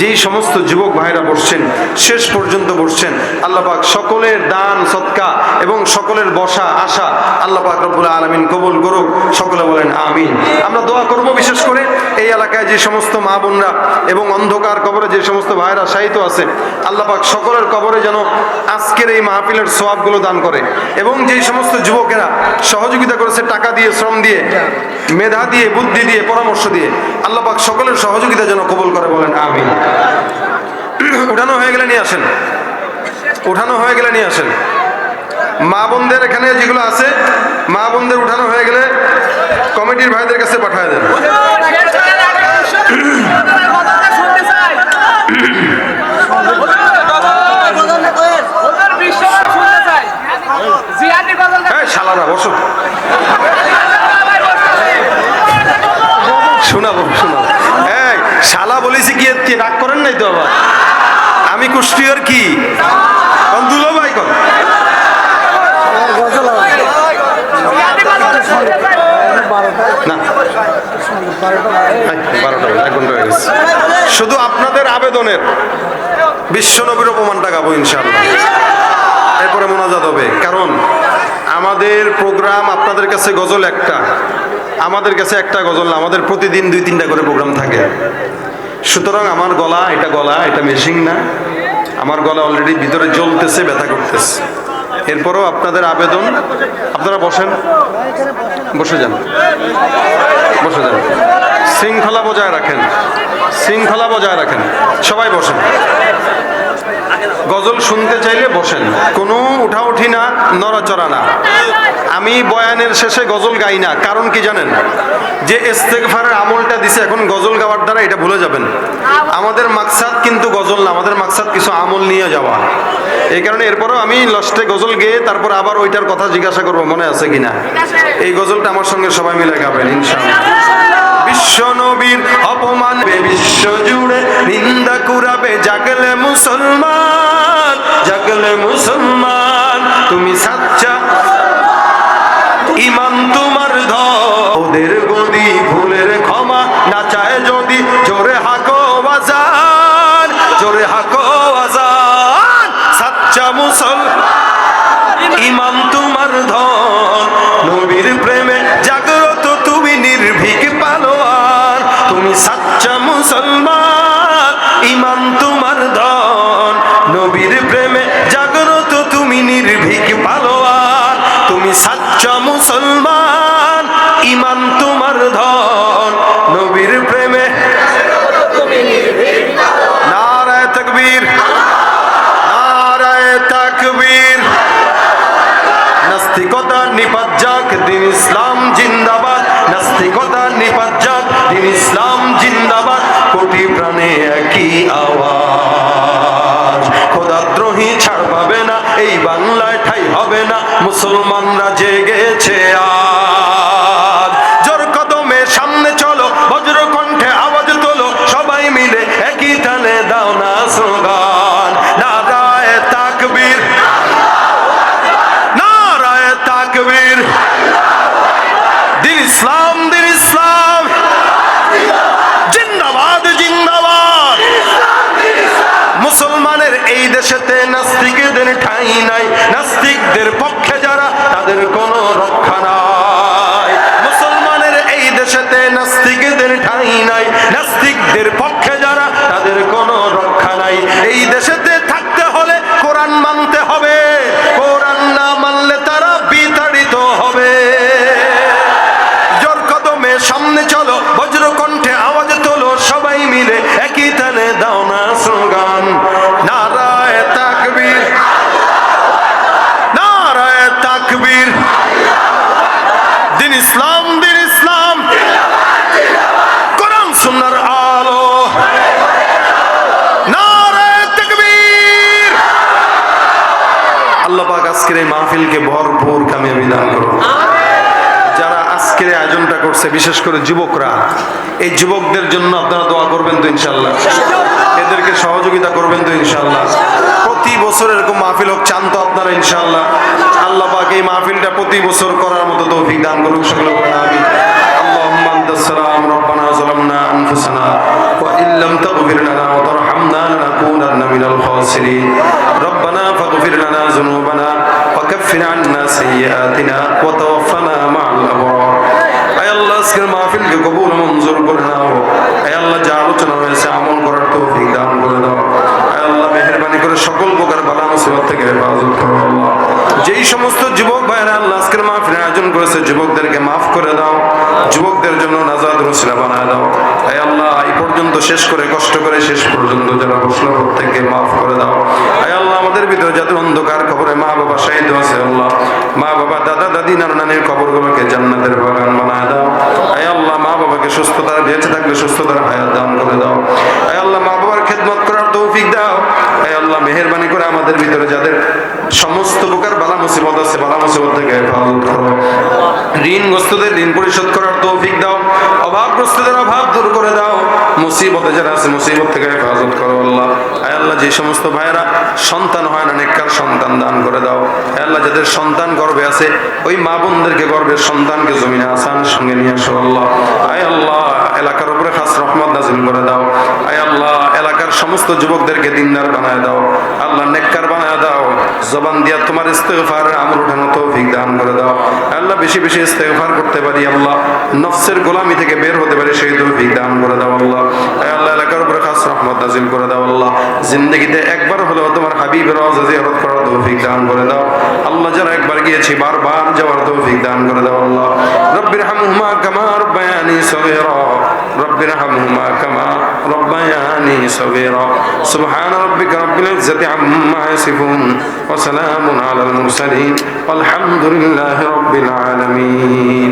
যেই সমস্ত যুবক ভাইরা বসছেন, শেষ পর্যন্ত বসছেন, আল্লাহ পাক সকলের দান সদকা এবং সকলের বসা আসা আল্লাহ পাক রব্বুল আলামিন কবুল করুক, সকলে বলেন আমিন। আমরা দোয়া করব বিশেষ করে এই এলাকায় যে সমস্ত মা বোনরা এবং অন্ধকার কবরে যে সমস্ত ভাইরা শায়িত আছে, আল্লাহ পাক সকলের কবরে যেন আজকের এই মাহফিলের সওয়াবগুলো দান করে। এবং যেই সমস্ত যুবকেরা সহযোগিতা করেছে টাকা দিয়ে, শ্রম দিয়ে, মেধা দিয়ে, বুদ্ধি দিয়ে, পরামর্শ দিয়ে, আল্লাহ পাক সকলের সহযোগিতা যেন কবুল করে, বলেন আমিন। উঠানো হয়ে গেলে নিয়ে আসেন, উঠানো হয়ে গেলে নিয়ে আসেন। মা বোনদের এখানে যেগুলো আছে, মা বোনদের উঠানো হয়ে গেলে কমিটির ভাইদের কাছে পাঠিয়ে দেন। শালারা বসো, শোনাবো শোনাবো। এই শালা বলেছি কি রাগ করেন নাই তো? আবার আমি কুষ্টিয়ার কি দুলো ভাই কন না, 12টা 1 ঘন্টা হয়ে গেছে। শুধু আপনাদের আবেদনের বিশ্বনবীর অপমানটা গাবো ইনশাআল্লাহ, এরপরে মোনাজাত হবে। কারণ আমাদের প্রোগ্রাম আপনাদের কাছে গজল একটা, আমাদের কাছে একটা গজল না, আমাদের প্রতিদিন 2-3টা করে প্রোগ্রাম থাকে। সুতরাং আমার গলা এটা মেশিং না, আমার গলা অলরেডি ভিতরে জ্বলতেছে, ব্যথা করতেছে। এরপরও আপনাদের আবেদন, আপনারা বসেন, বসে যান, বসে যান, শৃঙ্খলা বজায় রাখেন, শৃঙ্খলা বজায় রাখেন, সবাই বসেন। গজল শুনতে চাইলে বসেন, কোনো উঠাউঠি না, নড়াচড়া না। আমি বয়ানের শেষে গজল গাই না, কারণ কি জানেন? যে ইস্তেগফারের আমলটা দিছে এখন গজল গাওয়ার দ্বারা এটা ভুলে যাবেন। আমাদের মাকসাদ কিন্তু গজল না, আমাদের মাকসাদ কিছু আমল নিয়ে যাওয়া। এই কারণে এরপরও আমি লাস্টে গজল গেয়ে তারপর আবার ওইটার কথা জিজ্ঞাসা করবো মনে আছে কিনা। এই গজলটা আমার সঙ্গে সবাই মিলে গাবেন ইনশাআল্লাহ। বিশ্ব নবীর অপমান বিশ্ব জুড়ে নিন্দা কুরাবে, জাগলে মুসলমান, জাগলে মুসলমান, তুমি সাচ্চা ইমান তোমার ওদের গদি ভুলের ক্ষমা না চায় যদি, জোরে হাকো আজান, জোরে হাকো আজান, সাচ্চা মুসলমান ইমান তোমার ধন, নবীর প্রেমে জাগ্রত তুমি নির্ভীক পালোয়ান, তুমি সাচ্চা মুসলমান ইমান তোমার ধন, নবীর প্রেমে জাগ্রত তুমি নির্ভীক পালোয়ান, তুমি সাচ্চা মুসলমান ইমান তোমার ধন, নবীর প্রেমে নারায়ে তাকবীর, নারায়ে তাকবীর। নাস্তিকতা নিপাত যাক, দিন ইসলাম জিন্দাবাদ, নাস্তিকতা নিপাত যাক, দিন ইসলাম জিন্দাবাদ, কোটি প্রাণে একই আওয়াজ, খোদাদ্রোহী ছাড় পাবে না, এই বাংলায় ঠাই হবে না, মুসলমানরা জেগেছে আজ, জোর কদমে সামনে চলো, বজ্র কণ্ঠে আওয়াজ তোলো, সবাই মিলে একই তালে দাও না স্লোগান, নারায়ে তাকবীর, নারায়ে তাকবীর, দিন ইসলাম, দিন ইসলাম জিন্দাবাদ, জিন্দাবাদ। মুসলমানের এই দেশেতে নাস্তিকদের ঠাঁই নাই, নাস্তিক নাস্তিকদের পক্ষে যারা তাদের কোনো রক্ষা নাই। মুসলমানের এই দেশেতে নাস্তিকদের ঠাঁই নাই, নাস্তিকদের পক্ষে যারা তাদের কোনো রক্ষা নাই। এই দেশেতে থাকতে হলে কোরআন মানতে হবে, কোরআন না মানলে তারা বিতাড়িত হবে। জোর কদমে সামনে চলো, বজ্র কণ্ঠে আওয়াজ তোলো, সবাই মিলে একই তালে দাও না স্লোগান, নারায়ে তাকবীর, নারায়ে তাকবীর। দিন ইসলাম, দিন ইসলাম, কোরআন সুন্নাহর আলো, নারায়ে তাকবীর। আল্লাহ পাক আজকের এই মাহফিলকে ভরপুর কামিয়াবি দান করুন। যারা আজকের এই আয়োজনটা করছে, বিশেষ করে যুবকরা, এই যুবকদের জন্য আপনারা দোয়া করবেন তো ইনশাআল্লাহ, এদেরকে সহযোগিতা করবেন তো ইনশাআল্লাহ। প্রতি বছর এরকম মাহফিল হোক চান তো আপনারা ইনশাআল্লাহ। আল্লাহ পাক এই মাহফিলটা প্রতি বছর করার মতো তৌফিক দান করুক, সকলে বলেন আমিন। আল্লাহুম্মা আনতাস সালাম, রব্বানা যালামনা আনফুসানা ওয়া ইল্লাম তাগফির লানা ওয়া তারহামনা লানাকুনান্না মিনাল খাসিরিন। রব্বানা ফাগফির লানা যুনুবানা ওয়া কাফফির আন্না সাইয়্যাতিনা ওয়া তাওয়াফফানা মা'আল আবরার। আয় আল্লাহ, আজকের মাহফিলকে কবুল মঞ্জুর করে নাও। আয় আল্লাহ, যা আলোচনা হয়েছে আমল করার তৌফিক দান করে দাও। আয় আল্লাহ, মেহেরবানি করে সকল প্রকার বালা মুসিবত থেকে হেফাজত করো আল্লাহ। যেই সমস্ত যুবক ভাইরা আল্লাহ আজকের মাহফিলের আয়োজন করেছে, যুবকদেরকে মাফ করে দাও, যুবকদের জন্য নাজাতের ওসিলা বানায় দাও। আয় আল্লাহ, এই পর্যন্ত শেষ করে কষ্ট করে শেষ পর্যন্ত যারা বসলো প্রত্যেককে মাফ করে দাও। আয় আল্লাহ, আমাদের ভিতরে যাদের অন্ধকার কবরে মা বাবা শাহীদ আছে আল্লাহ, মা বাবা দাদা দাদি নানা নানির কবরগুলোকে জান্নাতের বাগান বানায় দাও। আয় আল্লাহ, মা বাবাকে সুস্থতার, বেঁচে থাকলে সুস্থতার হায়াত দান করে দাও। আয় আল্লাহ, মা বাবার খেদমত করার তৌফিক দাও। আয় আল্লাহ, মেহেরবানি করে আমাদের ভিতরে যাদের সমস্ত প্রকার বালা মুসিবত আছে, বালা মুসিবত থেকে হেফাজত করো। ঋণগ্রস্তদের ঋণ পরিশোধ করার তৌফিক দাও, অভাবগ্রস্তদের অভাব দূর করে দাও, মুসিবতে যারা আছে মুসিবত থেকে হেফাজত করো আল্লাহ। আয় আল্লাহ, যে সমস্ত ভাইয়েরা সন্তান হয় না, নেককার সন্তান দান করে দাও। আয় আল্লাহ, যাদের সন্তান গর্ভে আছে, ওই মা বোনদেরকে গর্ভের সন্তানকে জমিনে আসানের সঙ্গে নিয়ে আসো আল্লাহ। আয় আল্লাহ, এলাকার উপরে খাস রহমত নাজিল করে দাও। আয় আল্লাহ, এলাকার সমস্ত যুবকদেরকে দিনদার বানায় দাও আল্লাহ, নেককার বানায় দাও। জবান দিয়া তোমার ইস্তেগফারের আমল উঠানো তৌফিক দান করে দাও আল্লাহ। বেশি বেশি ইস্তেগফার করতে পারি আল্লাহ, নফসের গোলামি থেকে বের হতে পারি সেই তৌফিক দান করে দাও আল্লাহ। আয় আল্লাহ, এলাকার উপরে খাস রহমত নাজিল করে দাও আল্লাহ। জিন্দেগিতে একবার হলেও তোমার হাবিবের রওজা জিয়ারত করার তৌফিক দান করে দাও আল্লাহ। যারা একবার গিয়েছি বারবার যাওয়ার তৌফিক দান করে দাও আল্লাহ। রব্বিরহামহুমা কামা রব্বায়ানি সগীরা, রব্বিরহামহুমা কামা রব্বায়ানি সগীরা। সুবহান রাব্বিকা রাব্বিল ইজ্জাতি আম্মা ইয়াসিফুন ওয়া সালামুন আলাল মুরসালিন ওয়ালহামদুলিল্লাহি রাব্বিল আলামিন।